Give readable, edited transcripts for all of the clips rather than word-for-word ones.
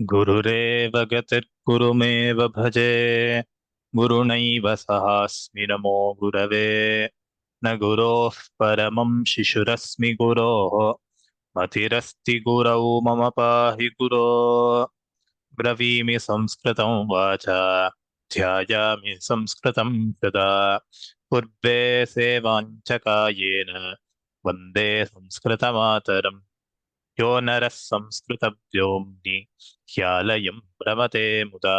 गुरुरेव गतिर्गुरुमेव भजे गुरुणैव सहास्मि नमो गुरवे न गुरोः परमं शिशुरस्मि गुरोः मतिरस्ति गुरौ मम पाहि गुरो ब्रवीमि संस्कृतं वाचा ध्यायामि संस्कृतं सदा पूर्वे सेवाञ्चकायेन वन्दे संस्कृतमातरम् यो नरः संस्कृतव्योम्नि ह्यालयं भ्रमते मुदा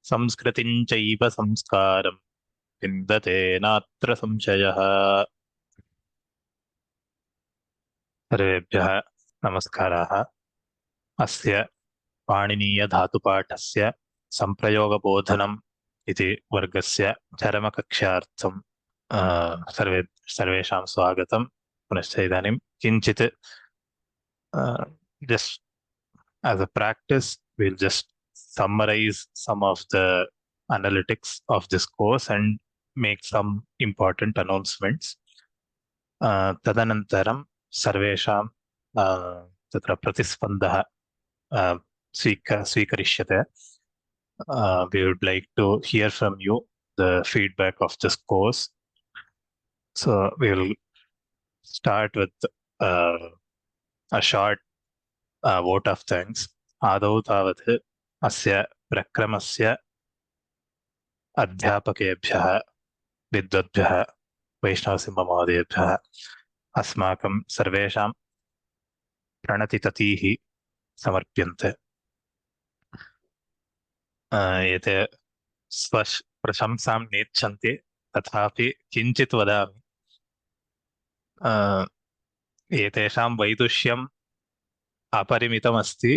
संस्कृतिं चैव संस्कारं विन्दते नात्र संशयः। सर्वेभ्यः नमस्काराः। अस्य पाणिनीयधातुपाठस्य सम्प्रयोगबोधनम् इति वर्गस्य चरमकक्ष्यार्थं सर्वेषां स्वागतं। पुनश्च इदानीं किञ्चित् just as a practice, we'll just summarize some of the analytics of this course and make some important announcements. तदनन्तरं सर्वेषां तत्र प्रतिस्पन्दः स्वीकरिष्यते. We would like to hear from you the feedback of this course. So we'll start with a short vote of thanks. आदौ तावत् अस्य प्रक्रमस्य अध्यापकेभ्यः विद्वद्भ्यः वैष्णवसिंहमहोदयेभ्यः अस्माकं सर्वेषां प्रणतिततीः समर्प्यन्ते। एते स्वप्रशंसां नेच्छन्ति, तथापि किञ्चित् वदामि। एतेषां वैदुष्यम् अपरिमितमस्ति,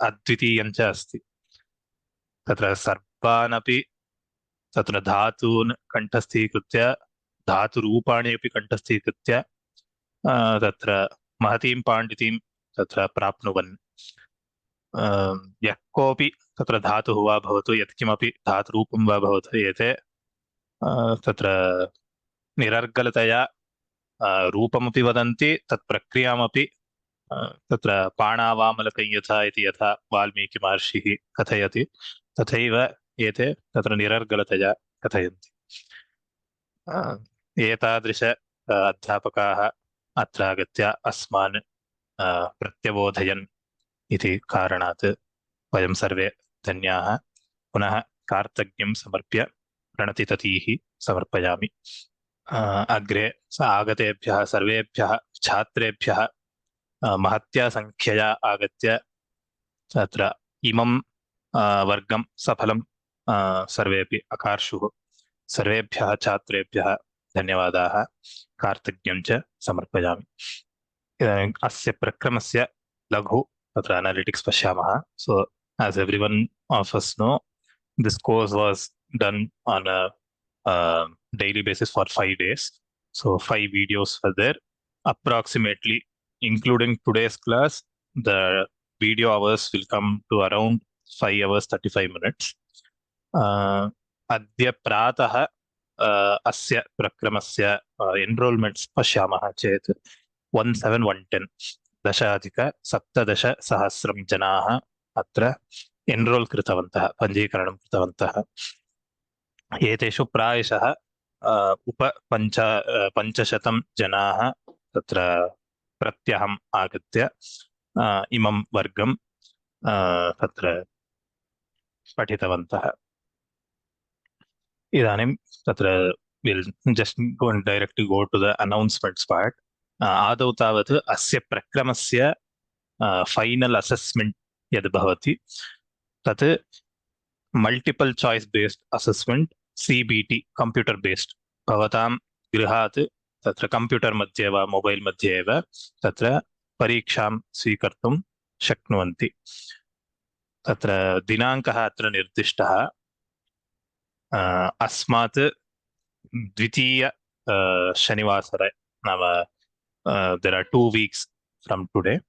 अद्वितीयञ्च अस्ति। तत्र सर्वानपि तत्र धातून् कण्ठस्थीकृत्य धातुरूपाणि अपि कण्ठस्थीकृत्य तत्र महतीं पाण्डितीं तत्र प्राप्नुवन्। यः कोऽपि तत्र धातुः वा भवतु, यत्किमपि धातुरूपं वा भवतु, एते तत्र निरर्गलतया रूपमपि वदन्ति, तत्प्रक्रियामपि तत्र पाणावामलकं यथा इति यथा वाल्मीकिमहर्षिः कथयति, तथैव एते तत्र निरर्गलतया कथयन्ति। एतादृश अध्यापकाः अत्र आगत्य अस्मान् प्रत्यबोधयन् इति कारणात् वयं सर्वे धन्याः। पुनः कार्तज्ञं समर्प्य प्रणतिततीः समर्पयामि। अग्रे आगतेभ्यः सर्वेभ्यः छात्रेभ्यः महत्या संख्यया आगत्य तत्र इमं वर्गं सफलं सर्वेपि अकार्षुः। सर्वेभ्यः छात्रेभ्यः धन्यवादाः, कार्तज्ञं च समर्पयामि। अस्य प्रक्रमस्य लघु तत्र एनालिटिक्स् पश्यामः. So as everyone of us know, this course was done on a daily basis for 5 days. So 5 videos were there. Approximately, including today's class, the video hours will come to around 5 hours 35 minutes. अद्य प्रातः अस्य प्रक्रमस्य एन्रोल्मेण्ट्स् पश्यामः चेत् 1710 10,17,000 जनाः अत्र एन्रोल् कृतवन्तः, पञ्जीकरणं कृतवन्तः। एतेषु प्रायशः पञ्चशतं जनाः तत्र प्रत्यहम् आगत्य इमं वर्गं तत्र पठितवन्तः। इदानीं तत्र we'll just go and directly go to the announcements part. आदौ तावत् अस्य प्रक्रमस्य फैनल् असेस्मेण्ट् यद् भवति तत् multiple choice based assessment CBT computer based. भवतां गृहात् तत्र कम्प्यूटर् मध्ये वा मोबैल् मध्ये एव तत्र परीक्षां स्वीकर्तुं शक्नुवन्ति। तत्र दिनाङ्कः अत्र निर्दिष्टः। अस्मात् द्वितीय शनिवासरे, नाम there are 2 weeks from today.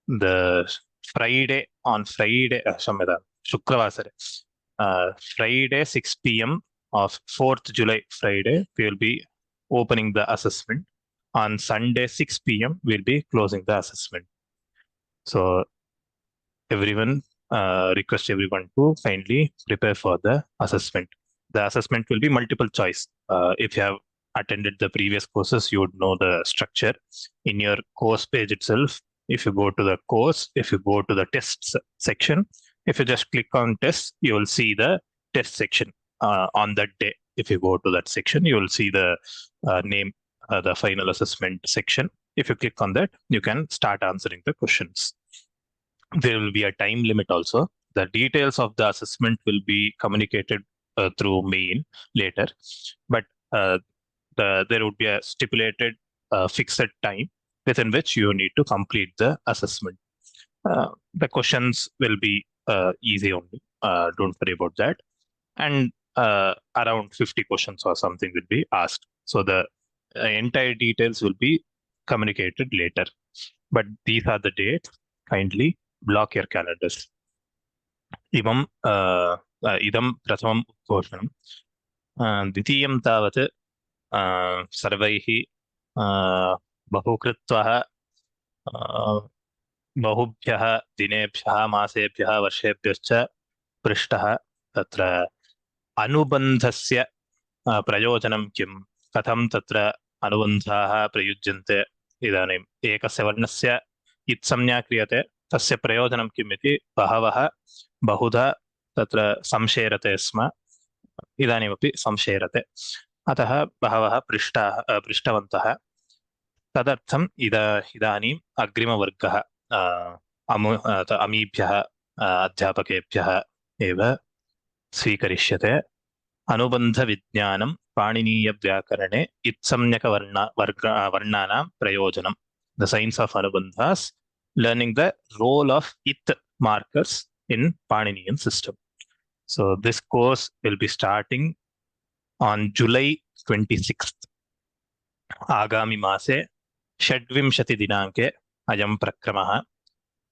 The Friday on Friday, Shukravasare, Friday 6 p.m. of 4th July Friday, we will be opening the assessment. On Sunday 6 p.m. we'll be closing the assessment. So everyone request everyone to kindly prepare for the assessment. The assessment will be multiple choice. If you have attended the previous courses, you would know the structure. In your course page itself, if you go to the course, if you go to the tests section, if you just click on tests, you will see the test section on that day. If you go to that section, you will see the name, the final assessment section. If you click on that, you can start answering the questions. There will be a time limit also. The details of the assessment will be communicated through mail later, but there would be a stipulated fixed time within which you need to complete the assessment. The questions will be easy only. Don't worry about that. And around 50 questions or something will be asked. So the entire details will be communicated later. But these are the dates. Kindly block your calendars. इमं इदं प्रथमम् उद्घोषणम् द्वितीयं तावत् सर्वैः बहु कृत्वा बहुभ्यः दिनेभ्यः मासेभ्यः वर्षेभ्यश्च पृष्टः तत्र अनुबन्धस्य प्रयोजनं किं कथं तत्र अनुबन्धाः प्रयुज्यन्ते इदानीम् एकस्य वर्णस्य इत्संज्ञा क्रियते तस्य प्रयोजनं किम् इति बहवः बहुधा तत्र संशेरते स्म इदानीमपि संशेरते अतः बहवः पृष्टवन्तः तदर्थम् इदानीम् अग्रिमवर्गः अमीभ्यः अध्यापकेभ्यः एव स्वीकरिष्यते अनुबन्धविज्ञानं पाणिनीयव्याकरणे इत्संज्ञकवर्णानां प्रयोजनं the science of anubandhas learning the role of it markers in Paninian system. So this course will be starting on July 26th. आगामि मासे षड्विंशतिदिनाङ्के अयं प्रक्रमः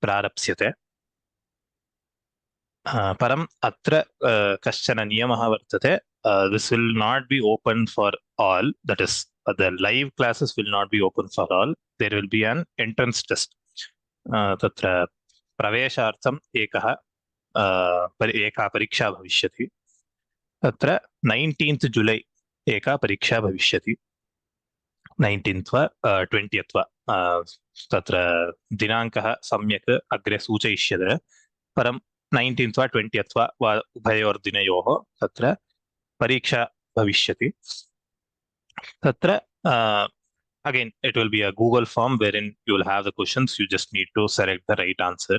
प्रारप्स्यते परम् अत्र कश्चन नियमः वर्तते this will not be open for all, that is the live classes will not be open for all. There will be an entrance test. तत्र प्रवेशार्थम् एका परीक्षा भविष्यति तत्र 19th जुलै एका परीक्षा भविष्यति 19th वा 20th वा तत्र दिनाङ्कः सम्यक् अग्रे सूचयिष्यते परं 19th वा 20th वा उभयोर्दिनयोः तत्र परीक्षा भविष्यति तत्र again it will be a Google form wherein you will have the questions, you just need to select the right answer.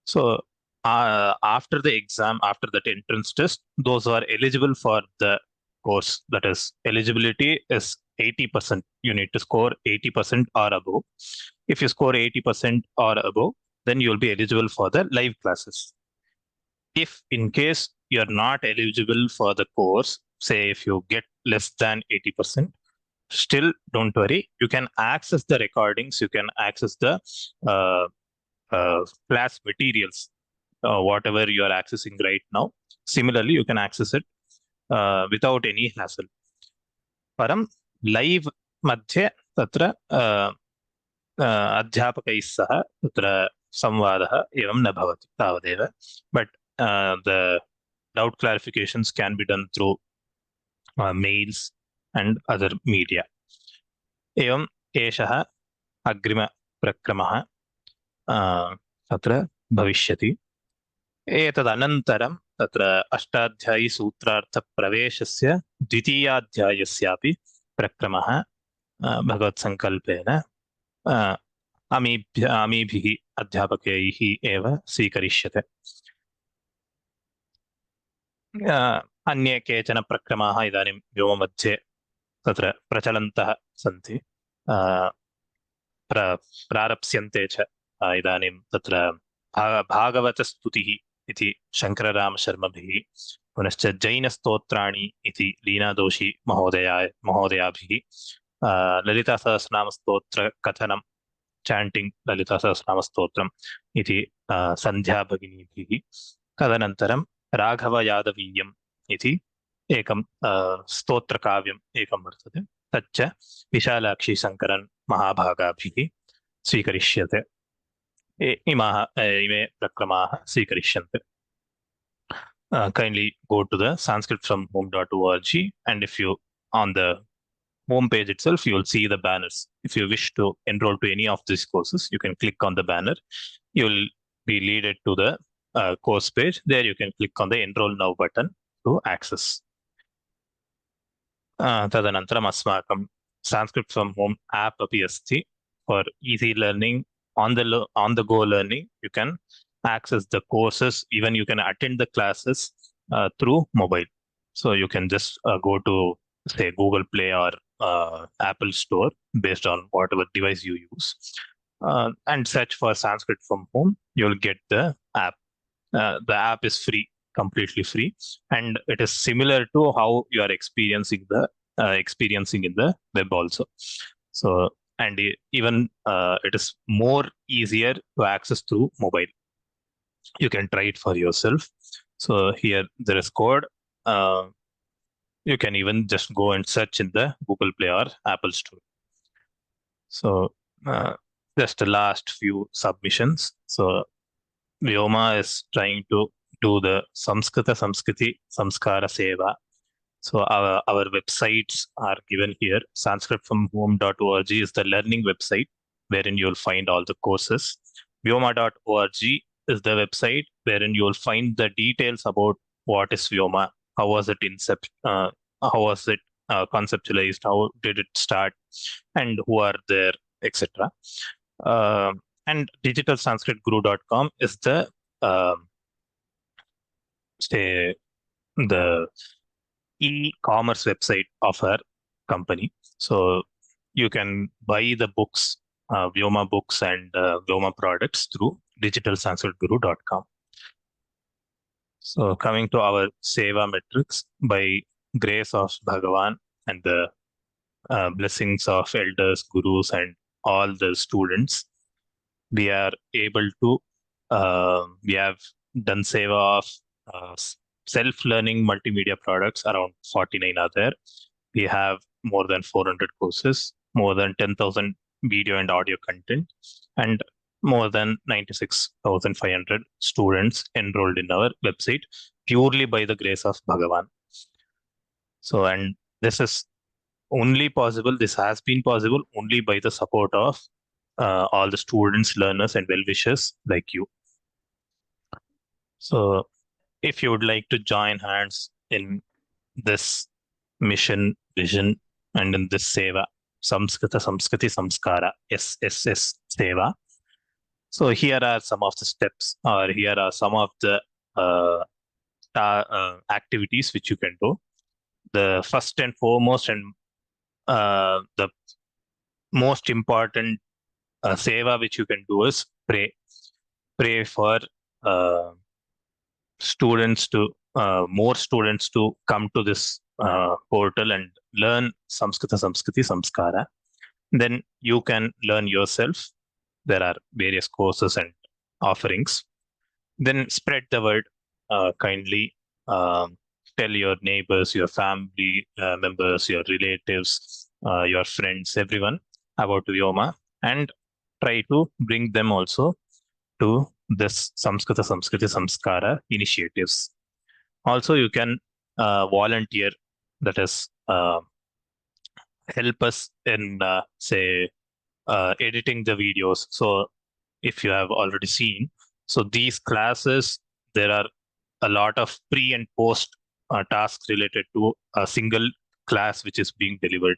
So after the exam, after that entrance test, those who are eligible for the course, that is eligibility is 80%. You need to score 80% or above. If you score 80% or above, then you will be eligible for the live classes. If in case you're not eligible for the course, say if you get less than 80%, still don't worry, you can access the recordings, you can access the class materials, whatever you are accessing right now. Similarly, you can access it without any hassle. Param live मध्ये तत्र अध्यापकैः सह तत्र संवादः एवं न भवति तावदेव. But the doubt clarifications can be done through mails and other media. एवं एषः अग्रिमप्रक्रमः तत्र भविष्यति. एतदनन्तरं तत्र अष्टाध्यायी सूत्रार्थप्रवेशस्य द्वितीयाध्यायस्यापि प्रक्रमः भगवत्सङ्कल्पेन अमीभिः अध्यापकैः एव स्वीकरिष्यते. अन्ये केचन प्रक्रमाः इदानीं व्योममध्ये तत्र प्रचलन्तः सन्ति प्रारप्स्यन्ते च इदानीं तत्र भागवतस्तुतिः इति शङ्कररामशर्मभिः पुनश्च जैनस्तोत्राणि इति लीनादोषी महोदयाभिः ललितासहस्रनामस्तोत्रकथनं चाण्टिङ्ग् ललितासहस्रनामस्तोत्रम् इति सन्ध्याभगिनीभिः तदनन्तरं राघवयादवीयम् इति एकं स्तोत्रकाव्यम् एकं वर्तते तच्च विशालाक्षी शङ्करन् महाभागाभिः स्वीकरिष्यते. इमे प्रक्रमाः स्वीकरिष्यन्ते. Kindly go to the sanskritfromhome.org, and if you on the home page itself, you will see the banners. If you wish to enroll to any of these courses, you can click on the banner. You will be leaded to the course page. There you can click on the enroll now button to access. तदनन्तरम् अस्माकं Sanskrit from home app अपि अस्ति. For easy learning, on the go learning, you can access the courses. Even you can attend the classes through mobile. So you can just go to, say, Google Play or Apple Store based on whatever device you use, and search for Sanskrit from home. You'll get the app. The app is free, completely free, and it is similar to how you are experiencing in the web also. So, and even it is more easier to access through mobile. You can try it for yourself. So here there is code. You can even just go and search in the Google Play or Apple Store. So just the last few submissions. So Vyoma is trying to do the Samskriti-Samskara Seva. So our websites are given here. Sanskritfromhome.org is the learning website wherein you'll find all the courses. Vyoma.org is the website wherein you'll find the details about what is Vyoma, how was it conceptualized, how did it start, and who are there, etc. And digitalsanskritguru.com is the e-commerce website of our company. So you can buy the books, Vyoma books and Vyoma products through digitalsanskritguru.com. So coming to our Seva metrics, by grace of Bhagavan and the blessings of elders, gurus, and all the students, we are able to, we have done Seva of self-learning multimedia products, around 49 are there. We have more than 400 courses, more than 10,000 video and audio content, and more than 96,500 students enrolled in our website purely by the grace of Bhagavan. So, and this is only possible, this has been possible only by the support of all the students, learners, and well-wishers like you. So, if you would like to join hands in this mission, vision, and in this Seva, Samskrita, Samskriti, Samskara, SSS Seva. So here are some of the steps, or here are some of the activities which you can do. The first and foremost and the most important Seva which you can do is pray. Pray for students to more students to come to this portal and learn Samskrita, Samskriti, Samskara. Then you can learn yourself. There are various courses and offerings. Then spread the word kindly. Tell your neighbors, your family members, your relatives, your friends, everyone about Vyoma, and try to bring them also to this Samskrita, Samskriti, Samskara initiatives. Also, you can volunteer, that is, help us in, say, editing the videos. So if you have already seen, so these classes, there are a lot of pre and post tasks related to a single class which is being delivered.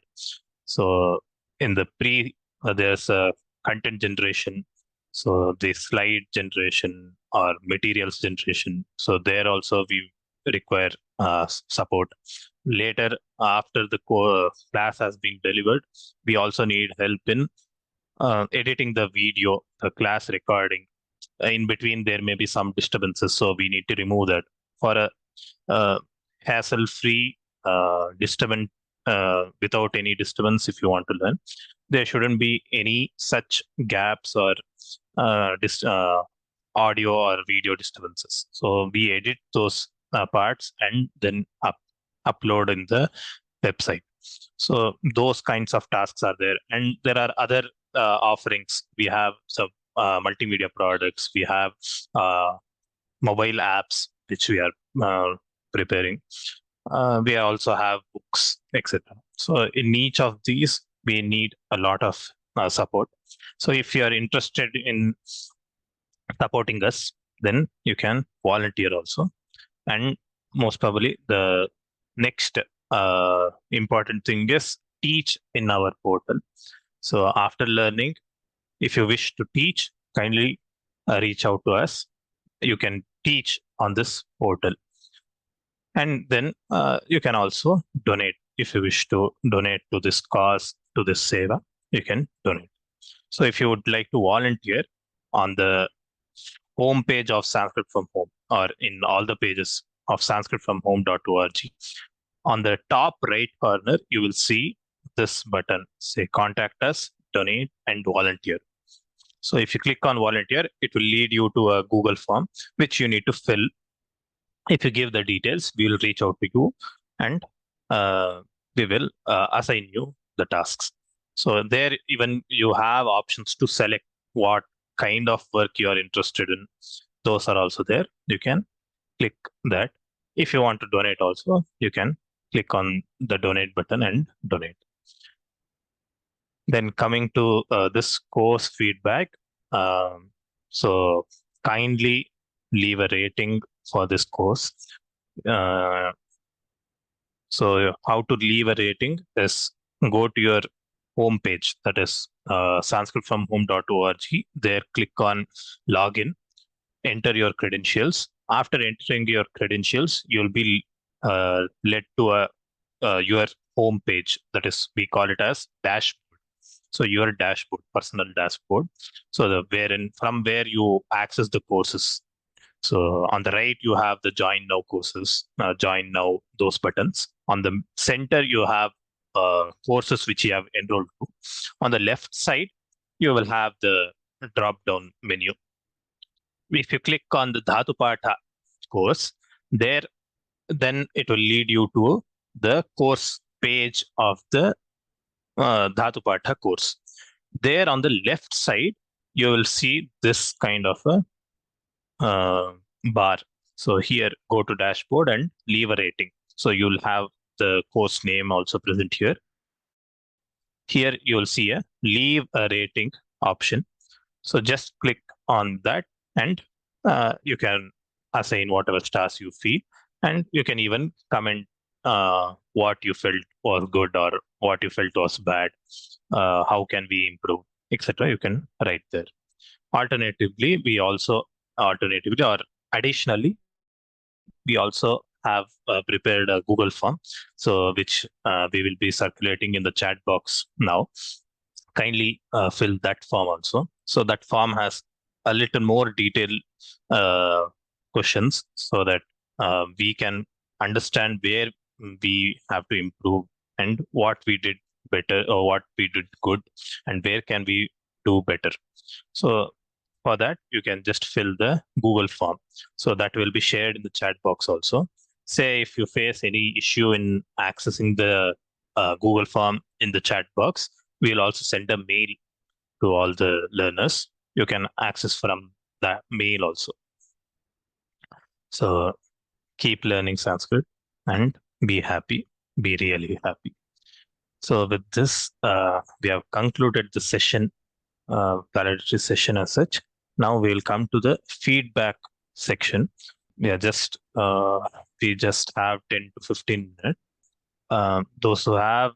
So in the pre, there's a content generation, so the slide generation or materials generation. So there also we require support. Later, after the class has been delivered, we also need help in editing the video, the class recording. In between, there may be some disturbances, so we need to remove that. For a hassle-free, disturbance, without any disturbance, if you want to learn, there shouldn't be any such gaps or audio or video disturbances. So we edit those parts and then upload in the website. So those kinds of tasks are there, and there are other offerings. We have, so multimedia products, we have mobile apps which we are preparing. We also have books, etc. So in each of these, we need a lot of support. So if you are interested in supporting us, then you can volunteer also. And most probably, the next important thing is teach in our portal. So after learning, if you wish to teach, kindly reach out to us. You can teach on this portal. And then you can also donate. If you wish to donate to this cause, to this seva, you can donate. So if you would like to volunteer on the home page of Sanskrit from Home, or in all the pages of sanskritfromhome.org, on the top right corner, you will see this button, say contact us, donate, and volunteer. So if you click on volunteer, it will lead you to a Google form, which you need to fill. If you give the details, we will reach out to you, and we will assign you the tasks. So there, even you have options to select what kind of work you are interested in. Those are also there. You can click that. If you want to donate also, you can click on the donate button and donate. Then coming to this course feedback. So kindly leave a rating for this course. So how to leave a rating is go to your home page, that is sanskritfromhome.org. There, click on login, enter your credentials. After entering your credentials, you'll be led to your home page. That is, we call it as dashboard. So your dashboard, personal dashboard. So from where you access the courses. So on the right, you have the join now courses, join now, those buttons. On the center, you have courses which you have enrolled to. On the left side, you will have the drop down menu. If you click on the Dhatupatha course, there, then it will lead you to the course page of the Dhatupatha course. There on the left side, you will see this kind of a bar. So here, go to dashboard and leave a rating. So you'll have the course name also present here. Here you'll see a leave a rating option. So just click on that, and you can assign whatever stars you feel, and you can even comment what you felt was good or what you felt was bad, how can we improve, etc. You can write there. Alternatively, or additionally, we also have prepared a Google form, so which we will be circulating in the chat box now. Kindly fill that form also. So that form has a little more detailed questions, so that we can understand where we have to improve and what we did better or what we did good, and where can we do better. So for that, you can just fill the Google form. So that will be shared in the chat box also. Say if you face any issue in accessing the Google form in the chat box, we'll also send a mail to all the learners. You can access from that mail also. So keep learning Sanskrit and be happy, be really happy. So with this, we have concluded the session, valedictory session as such. Now we'll come to the feedback section. We just have 10 to 15 minutes. Those who have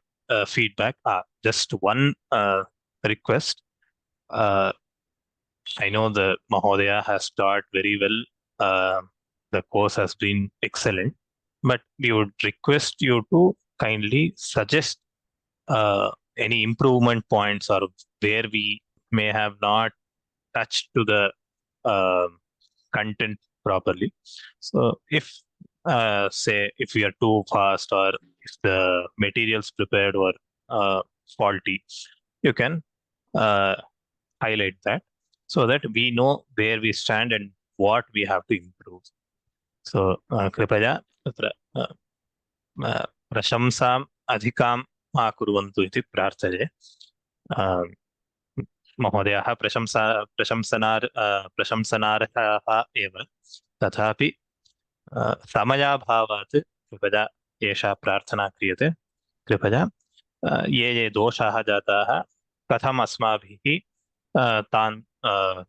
feedback, just one request. I know the Mahodaya has taught very well. The course has been excellent, but we would request you to kindly suggest any improvement points, or where we may have not touched to the content properly. So if say if we are too fast, or if the materials prepared were faulty, you can highlight that, so that we know where we stand and what we have to improve. So कृपया तत्र प्रशंसाम् अधिकां मा कुर्वन्तु इति प्रार्थये. महोदयः प्रशंसनार्हाः एव, तथापि समयाभावात् कृपया एषा प्रार्थना क्रियते। कृपया ये ये दोषाः जाताः कथम् अस्माभिः तान्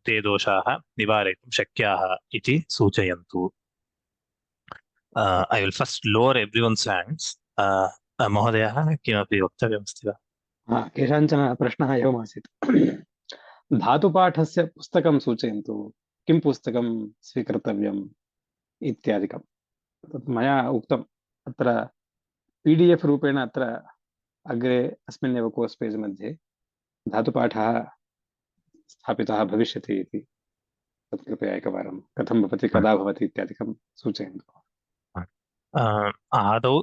ते दोषाः निवारयितुं शक्याः इति सूचयन्तु। I will first lower everyone's hands. महोदयः किमपि वक्तव्यमस्ति वा? केषाञ्चन प्रश्नः एवमासीत्। धातुपाठस्य पुस्तकं सूचयन्तु, किं पुस्तकं स्वीकर्तव्यम् इत्यादिकं। मया उक्तम्, अत्र PDF रूपेण अत्र अग्रे अस्मिन्नेव कोर्स् पेज् मध्ये धातुपाठः स्थापितः भविष्यति इति। तत् कृपया एकवारं कथं भवति, कदा भवति इत्यादिकं सूचयन्तु। आदौ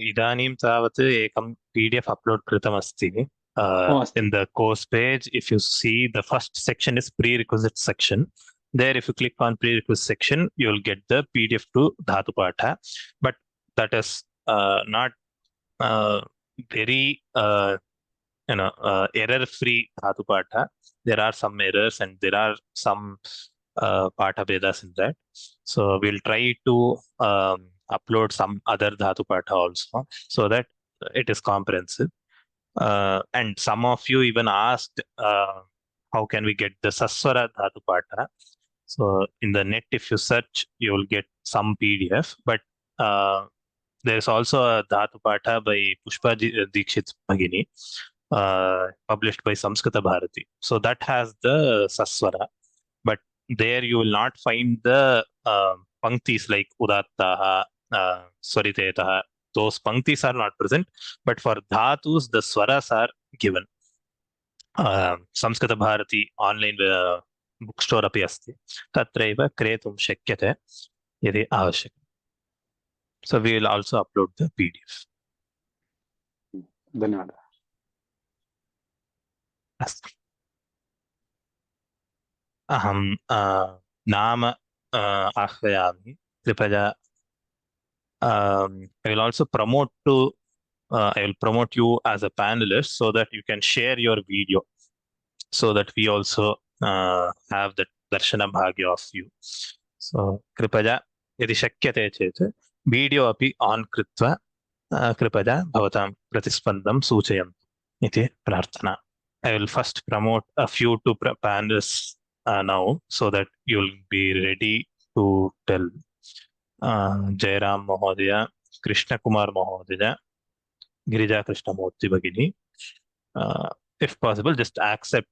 इदानीं तावत् एकं PDF अपलोड् कृतमस्ति. In the course page, if you see, the first section is prerequisite section. There, if you click on prerequisite section, you will get the PDF to Dhatupatha. But that is not very error-free Dhatupatha. There are some errors and there are some Patha Vedas in that. So we'll try to upload some other Dhatupatha also, so that it is comprehensive. And some of you even asked how can we get the Saswara Dhatupatha. So in the net, if you search, you will get some PDF. But there is also a Dhatupatha by Pushpa Dikshit Bhagini, published by Samskrita Bharati. So that has the Saswara. But there you will not find the panktis like Udattaha, Swaritetaha. Those panktis are not present, but for dhatus, the swaras are given. Samskrita Bharati online bookstore api asti. Tatraiva kretum shakyate yadi avashyakam. So we will also upload the PDF. धन्यवादः. अस्तु. अहं नाम आह्वयामि. कृपया I will also promote I will promote you as a panelist so that you can share your video, so that we also have the darshana bhagya of you. So कृपया यदि शक्यते चेत् वीडियो अपि ऑन कृत्वा कृपया भवतां प्रतिस्पन्दं सूचयन्तु इति प्रार्थना. I will first promote a few to panelists now, so that you will be ready to tell. Jairam Mahodaya, Krishna Kumar Mahodaya, Girija Krishnamurthy Bhagini. If possible, just accept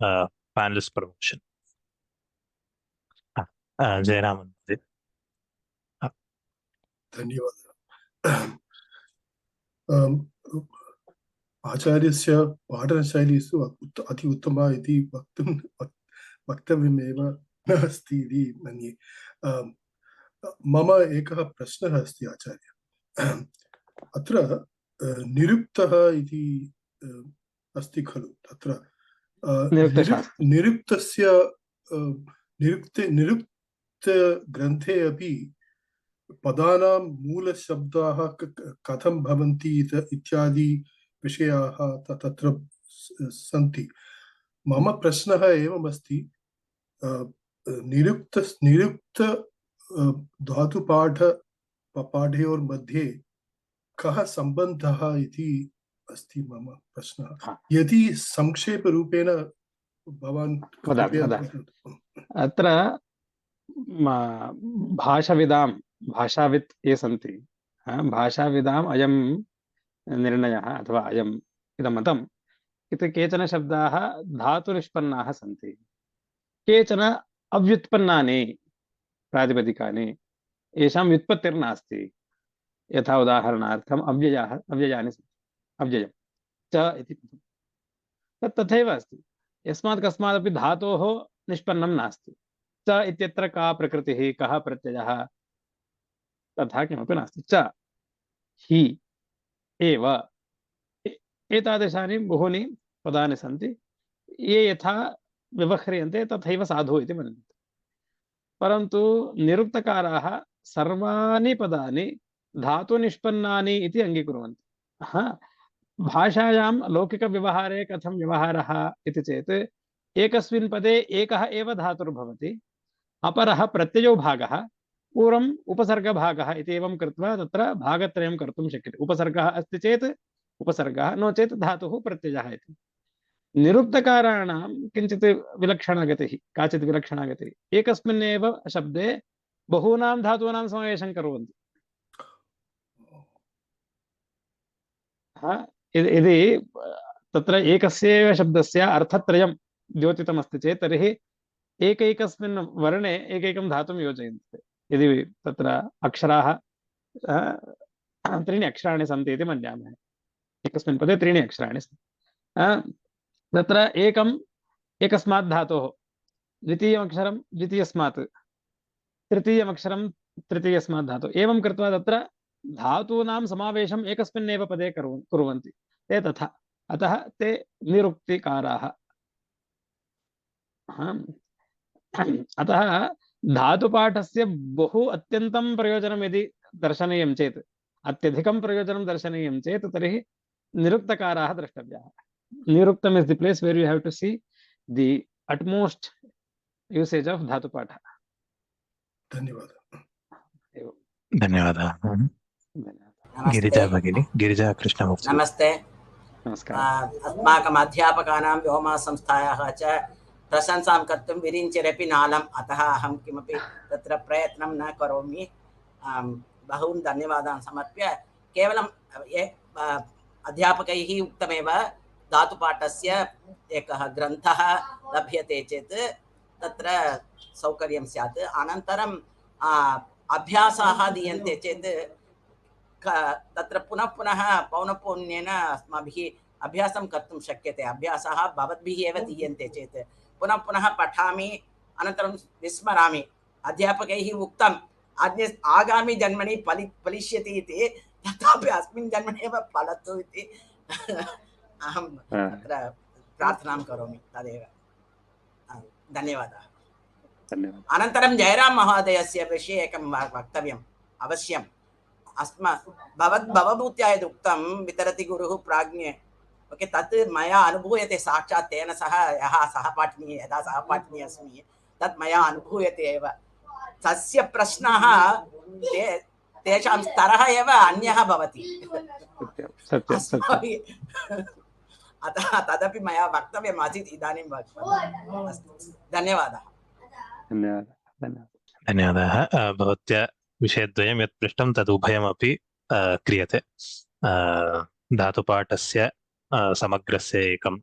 panelist promotion. Jairam Mahodaya. धन्यवादः. आचार्यस्य पाठनशैली अति उत्तमा इति वक्तव्यमेव नास्ति इति मन्ये. मम एकः प्रश्नः अस्ति आचार्य. अत्र निरुक्तः इति अस्ति खलु? तत्र निरुक्तस्य निरुक्तग्रन्थे अपि पदानां मूलशब्दाः कथं भवन्ति इत्यादि विषयाः तत्र सन्ति. मम प्रश्नः एवमस्ति, निरुक्त धातुपाठयोर्मध्ये कः सम्बन्धः इति अस्ति मम प्रश्नः. यदि संक्षेपरूपेण भवान् अत्र भाषावित् ये सन्ति, भाषाविदाम् अयं निर्णयः अथवा अयम् इदं मतम् इति केचन शब्दाः धातुनिष्पन्नाः सन्ति, केचन अव्युत्पन्नानि प्रातिपदिकानि, येषां व्युत्पत्तिर्नास्ति. यथा उदाहरणार्थम् अव्ययानि सन्ति. अव्ययं च इति तथैव अस्ति. यस्मात् कस्मादपि धातोः निष्पन्नं नास्ति. च इत्यत्र का प्रकृतिः, कः प्रत्ययः, तथा किमपि नास्ति. च, हि, एव, एतादृशानि बहूनि पदानि सन्ति. ये यथा व्यवह्रियन्ते तथैव साधु इति मन्यन्ते. परन्तु निरुक्तकाराः सर्वाणि पदानि धातुनिष्पन्नानि इति अङ्गीकुर्वन्ति. भाषायां लौकिकव्यवहारे कथं व्यवहारः इति चेत् एकस्मिन् पदे एकः एव धातुर्भवति, अपरः प्रत्ययो भागः, पूर्वम् उपसर्गभागः इति एवं कृत्वा तत्र भागत्रयं कर्तुं शक्यते। उपसर्गः अस्ति चेत् उपसर्गः, नो चेत् धातुः प्रत्ययः इति। निरुक्तकाराणां किञ्चित् विलक्षणगतिः, काचित् विलक्षणगतिः, एकस्मिन्नेव शब्दे बहूनां धातूनां समावेशं कुर्वन्ति। यदि तत्र एकस्यैव शब्दस्य अर्थत्रयं द्योतितमस्ति चेत् तर्हि एकैकस्मिन् वर्णे एकैकं धातुं योजयन्ति। यदि तत्र अक्षराः त्रीणि अक्षराणि सन्ति इति मन्यामहे, एकस्मिन् पदे त्रीणि अक्षराणि सन्ति, तत्र एकस्मात् धातोः द्वितीयमक्षरं द्वितीयस्मात्, तृतीयमक्षरं तृतीयस्मात् धातुः, एवं कृत्वा तत्र धातूनां समावेशम् एकस्मिन्नेव पदे कुर्वन्ति ते तथा, अतः ते निरुक्तिकाराः। अतः धातुपाठस्य बहु अत्यन्तं प्रयोजनं यदि दर्शनीयं चेत्, अत्यधिकं प्रयोजनं दर्शनीयं चेत् तर्हि निरुक्तकाराः द्रष्टव्याः। Niruktam is the place where you have to see the utmost usage of Dhatupatha. धन्यवादः। धन्यवादः। गिरिजा भगिनी, गिरिजा कृष्णमूर्ति। नमस्ते। नमस्कारः। अस्माकम् अध्यापकानां व्योमसंस्थायाः च प्रशंसां कर्तुं विरिञ्चिरपि नालम्, अतः अहं किमपि तत्र प्रयत्नं न करोमि। बहून् धन्यवादान् समर्प्य केवलं अध्यापकैः उक्तमेव, धातुपाठस्य एकः ग्रन्थः लभ्यते चेत् तत्र सौकर्यं स्यात्। अनन्तरम् अभ्यासाः दीयन्ते चेत् तत्र पुनः पुनः पौनःपुन्येन अस्माभिः अभ्यासं कर्तुं शक्यते। अभ्यासाः भवद्भिः एव दीयन्ते चेत् पुनः पुनः पठामि, अनन्तरं विस्मरामि। अध्यापकैः उक्तम् आगामि जन्मनि फलिष्यति इति, तथापि अस्मिन् जन्मनि एव फलतु इति अहं तत्र प्रार्थनां करोमि, तदेव। धन्यवादः। अनन्तरं जयराम महोदयस्य विषये एकं वक्तव्यम् अवश्यम्। भवभूत्या यद् उक्तं वितरति गुरुः प्राज्ञे, ओके, तत् मया अनुभूयते साक्षात् तेन सह, यदा सहपाठिनी अस्मि, तत् मया अनुभूयते एव। तस्य प्रश्नाः तेषां स्तरः एव अन्यः भवति। अतः तदपि मया वक्तव्यम् आसीत्, इदानीं धन्यवादः। धन्यवादः। भवत्या विषयद्वयं यत् पृष्टं तद् उभयमपि क्रियते। धातुपाठस्य समग्रस्य एकम्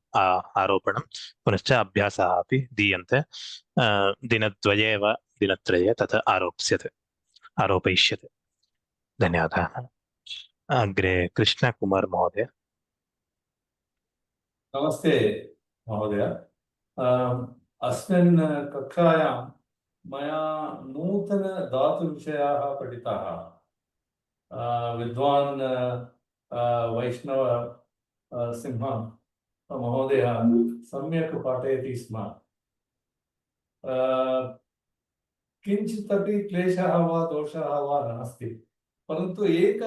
आरोपणं, पुनश्च अभ्यासः अपि दीयन्ते। दिनद्वये वा दिनत्रये तत् आरोपयिष्यते। धन्यवादः। अग्रे कृष्णकुमार महोदय। नमस्ते महोदय। अस्मिन् कक्षायां मया नूतन धातुविषयाः पठिताः। विद्वान् वैष्णव सिंह महोदय सम्यक् पाठयति स्म। किञ्चित् अपि क्लेशः वा दोषः वा नास्ति, परन्तु एक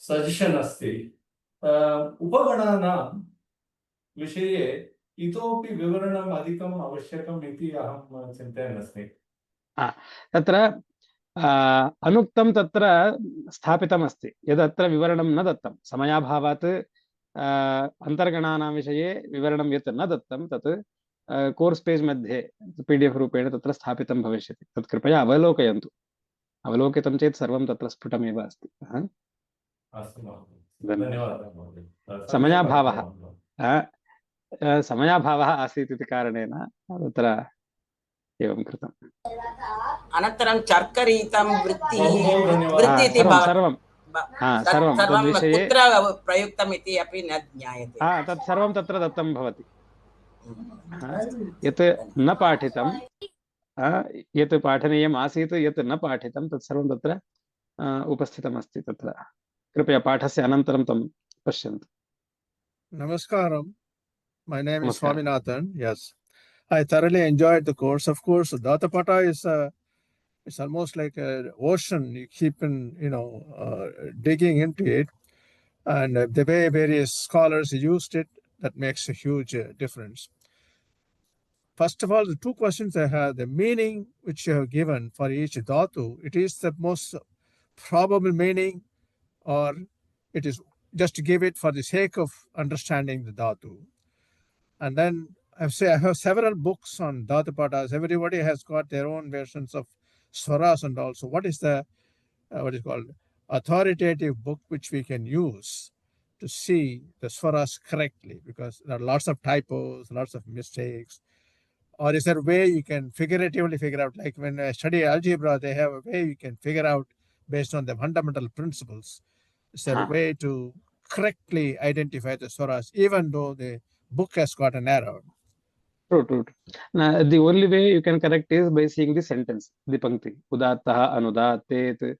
सजेशन् अस्ति। उपगणानां विषये इतोपि विवरणम् अधिकम् आवश्यकम् इति अहं चिन्तयन् अस्मि। तत्र अनुक्तं तत्र स्थापितमस्ति, यदत्र विवरणं न दत्तं, समयाभावात् अन्तर्गणानां विषये विवरणं यत् न दत्तं तत् कोर्स् पेज् मध्ये PDF रूपेण तत्र स्थापितं भविष्यति। तत् कृपया अवलोकयन्तु। अवलोकितं चेत् सर्वं तत्र स्फुटमेव अस्ति। समयाभावः आसीत् इति कारणेन तत्र एवं कृतम्। अनन्तरं चर्करीतं वृत्तिः सर्वं तद्विषये कुत्र प्रयुक्तम् इति अपि न ज्ञायते। तत् सर्वं तत्र दत्तं भवति। यत् न पाठितं, यत् पाठनीयम् आसीत्, यत् न पाठितं, तत् सर्वं तत्र उपस्थितमस्ति। तत्र कृपया पाठस्य अनन्तरं तं पश्यन्तु। Namaskaram. My name is Swaminathan. Yes, I thoroughly enjoyed the course. Of course, Dhatupatha is it's almost like an ocean. You keep digging into it, and the way various scholars used it that makes a huge difference. First of all, the two questions I have, the meaning which you have given for each dhatu, it is the most probable meaning, or it is just to give it for the sake of understanding the dhatu. And then I have several books on dhatupathas. Everybody has got their own versions of swaras and also. What is the what is called authoritative book which we can use to see the swaras correctly? Because there are lots of typos, lots of mistakes. Or is there a way you can figuratively figure out, like when I study algebra, they have a way you can figure out based on the fundamental principles. Is there a way to correctly identify the swaras, even though the book has got an error? True. Now, the only way you can correct is by seeing the sentence, the pankti. Udattaha anudatet,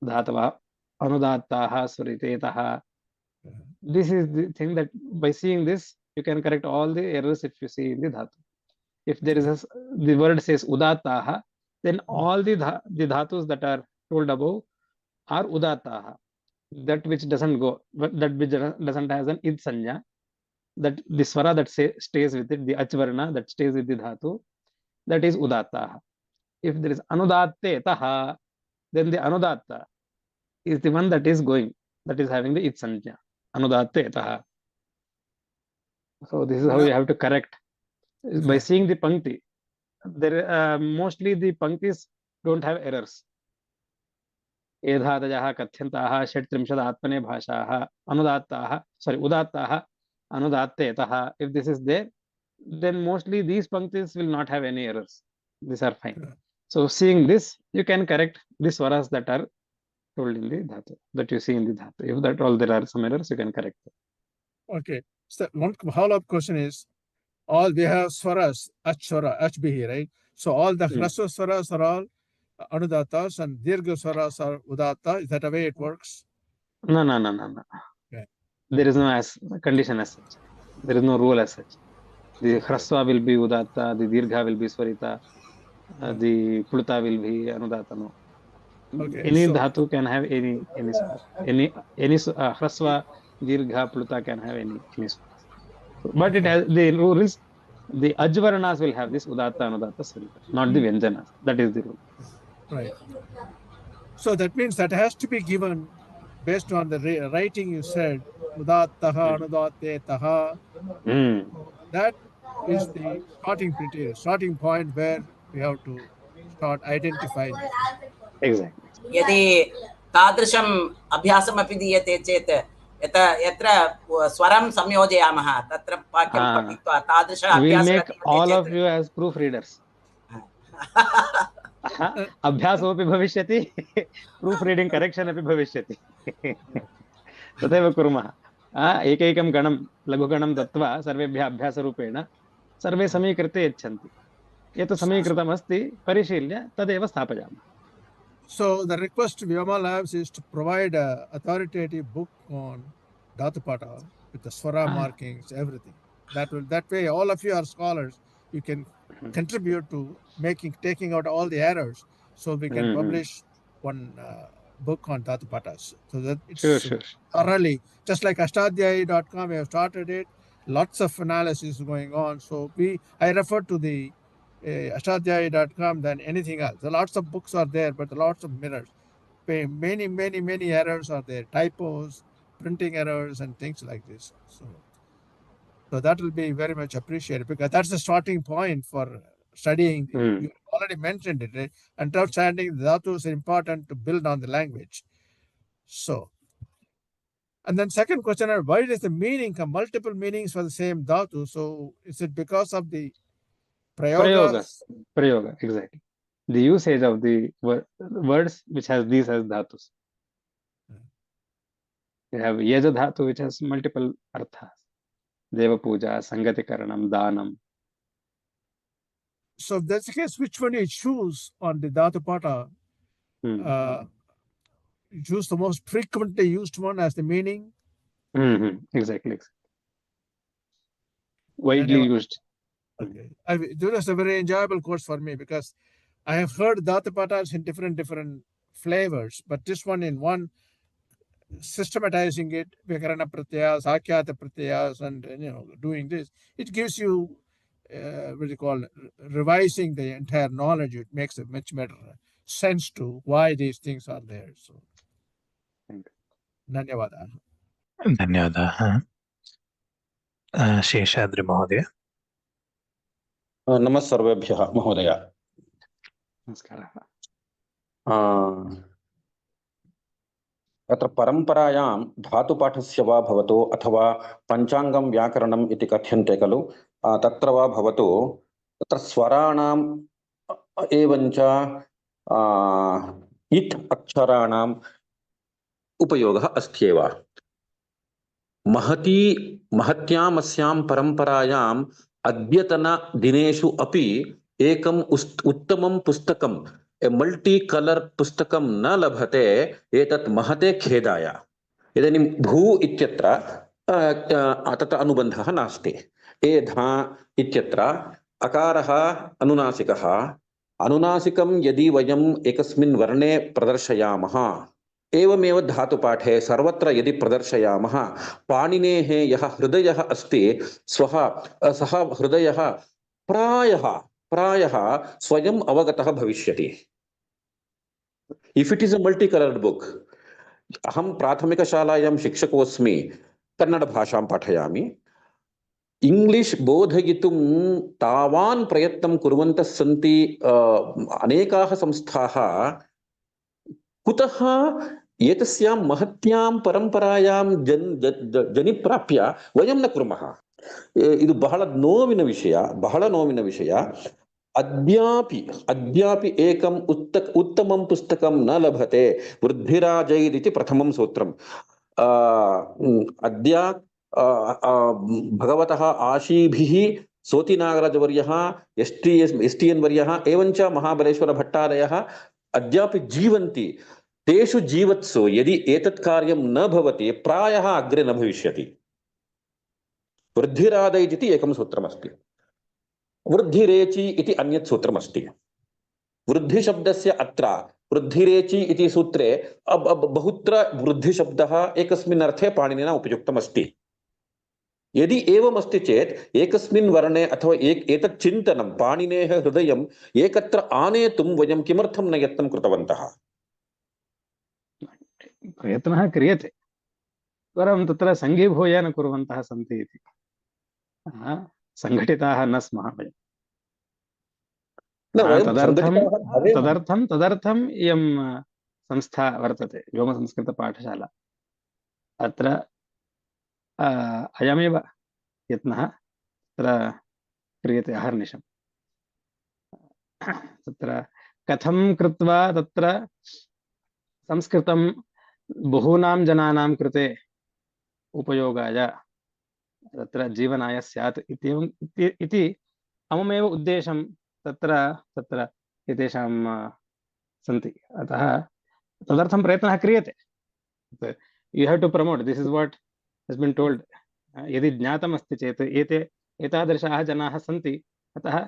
dhatava anudattaha swaritetaha. This is the thing that by seeing this, you can correct all the errors if you see in the dhatu. If there is the word says udattaha, then all the dhatus that are told above are udattaha. That which doesn't go, that which doesn't has an id sanya, that the swara that stays with it, the achvarna that stays with the dhatu, that is udattaha. If there is anudatte taha, then the anudatta is the one that is going, that is having the id sanya, anudatte taha. So this is how you have to correct by seeing the pankti. There mostly the panktis don't have errors. एधादयः कथ्यन्ताः षट्त्रिंशत् आत्मने भाषाः अनुदात्ताः उदात्ताः अनुदात्तेतः. If this is there, then mostly these panktis will not have any errors. These are fine. So seeing this, you can correct the swaras that are told in the dhatu, that you see in the dhatu. If that all there are some errors, you can correct them. Okay. So one follow-up question is, all we have swaras, achwara, achbihi, right? So all the hraswa swaras are all anudatas and dirgha swaras are udatta. Is that the way it works? No. Okay. There is no condition as such. There is no rule as such. The hraswa will be udatta, the dirgha will be swarita, the pluta will be anudatta. No. Okay. Any dhatu can have any swara. Any hraswa, dirgha, pluta can have any swara. But it has the rule is the ajvarnas will have this udatta, anudatta, swarita, not the vyanjanas. That is the rule. Right. So that means that has to be given based on the writing you said, udattaha, anudattetaha. That is the starting point where we have to start identifying. Exactly. यदि तादृशम् अभ्यासमपि दीयते चेत् यत्र स्वरं संयोजयामः तत्र वाक्यं पठित्वा तादृश we'll make all of you as proofreaders. अभ्यासोऽपि भविष्यति, प्रूफ् रीडिंग करेक्शन अपि भविष्यति. तदेव कुर्मः. एकैकं गणं लघुगणं दत्वा सर्वेभ्यः अभ्यासरूपेण सर्वे समीकृत्य यच्छन्ति. यत् समीकृतम् अस्ति परिशील्य तदेव स्थापयामः. So the request to Vyoma Labs is to provide an authoritative book on Dhatupatha with the swara markings, everything. That way all of you are scholars. You can contribute to taking out all the errors, so we can publish one book on Dhatupathas. So that it's thoroughly, just like Ashtadhyayi.com, we have started it. Lots of analysis going on. So I refer to the Ashtadhyayi.com than anything else. Lots of books are there, but lots of mirrors. Many errors are there. Typos, printing errors, and things like this. So that will be very much appreciated, because that's the starting point for studying. You already mentioned it, right? Understanding the dhatu is important to build on the language. So, and then second question, why does the meaning come multiple meanings for the same dhatu? So is it because of the prayogas? Prayoga, exactly. The usage of the words which has these as dhatus. You have yaja dhatu, which has multiple arthas. Deva puja, sangati karanam, danam. So if that's the case, which one you choose on the Dhatupatha? You choose the most frequently used one as the meaning? Exactly. Widely used. Okay. This was a very enjoyable course for me, because I have heard Dhatupathas in different flavors, but this one in one systematizing it, Vikarana Pratyayas, Sakyata Pratyayas, and doing this, it gives you what do you call it, revising the entire knowledge. It makes a much better sense to why these things are there. So, Dhanyavada. धन्यवादाः शेषाद्रि महोदय नमः सर्वेभ्यः महोदय नमस्कारः अत्र परम्परायां धातुपाठस्य वा भवतु अथवा पञ्चाङ्गं व्याकरणम् इति कथ्यन्ते खलु तत्र वा भवतु तत्र स्वराणाम् एवञ्च इत् अक्षराणाम् उपयोगः अस्त्येव महत्याम् अस्यां परम्परायाम् अद्यतनदिनेषु अपि एकम् उत्तमं पुस्तकम् मल्टी कलर पुस्तकं न लभते एतत् महते खेदाय इदानीं भू इत्यत्र तत्र अनुबन्धः नास्ति एधा इत्यत्र अकारः अनुनासिकः अनुनासिकं यदि वयम् एकस्मिन् वर्णे प्रदर्शयामः एवमेव धातुपाठे सर्वत्र यदि प्रदर्शयामः पाणिनेः यः हृदयः अस्ति सः हृदयः प्रायः स्वयं अवगतः भविष्यति if it is a multi coloured book अहं प्राथमिकशालायां शिक्षकोऽस्मि कन्नड भाषां पाठयामि इंग्लिश बोधयितुं तावान् प्रयत्नं कुर्वन्तः सन्ति अनेकाः संस्थाः कुतः एतस्यां महत्यां परम्परायां जनिप्राप्य वयं न कुर्मः ಇದು ಬಹಳ ನೋವಿನ ವಿಷಯ अद्यापि एकम् उत्तमं पुस्तकं न लभते वृद्धिराजैरिति प्रथमं सूत्रम् अद्य भगवतः आशीभिः सोतिनागराजवर्यः एसटीएन वर्यः एवञ्च महाबलेश्वर भट्टारयः अद्यापि जीवन्ति तेषु जीवत्सु यदि एतत् कार्यं न भवति प्रायः अग्रे न भविष्यति वृद्धिरादयत् इति एकं सूत्रमस्ति वृद्धिरेचि इति अन्यत् सूत्रमस्ति वृद्धिशब्दस्य अत्र वृद्धिरेचि इति सूत्रे बहुत्र वृद्धिशब्दः एकस्मिन् अर्थे पाणिनिना उपयुक्तमस्ति यदि एवमस्ति चेत् एकस्मिन् वर्णे अथवा एतत् चिन्तनं पाणिनेः हृदयम् एकत्र आनेतुं वयं किमर्थं न यत्नं कृतवन्तः प्रयत्नः क्रियते परं तत्र सङ्घीभूय न कुर्वन्तः सन्ति इति सङ्घटिताः न स्मः वयं तदर्थम् इयं संस्था वर्तते व्योमसंस्कृतपाठशाला अत्र अयमेव यत्नः तत्र क्रियते अहर्निशम् तत्र कथं कृत्वा तत्र संस्कृतं बहूनां जनानां कृते उपयोगाय तत्र जीवनाय स्यात् इति अमुमेव उद्देशं तत्र एतेषां सन्ति अतः तदर्थं प्रयत्नः क्रियते you have to promote this is what has been told यदि ज्ञातमस्ति चेत् एतादृशाः जनाः सन्ति अतः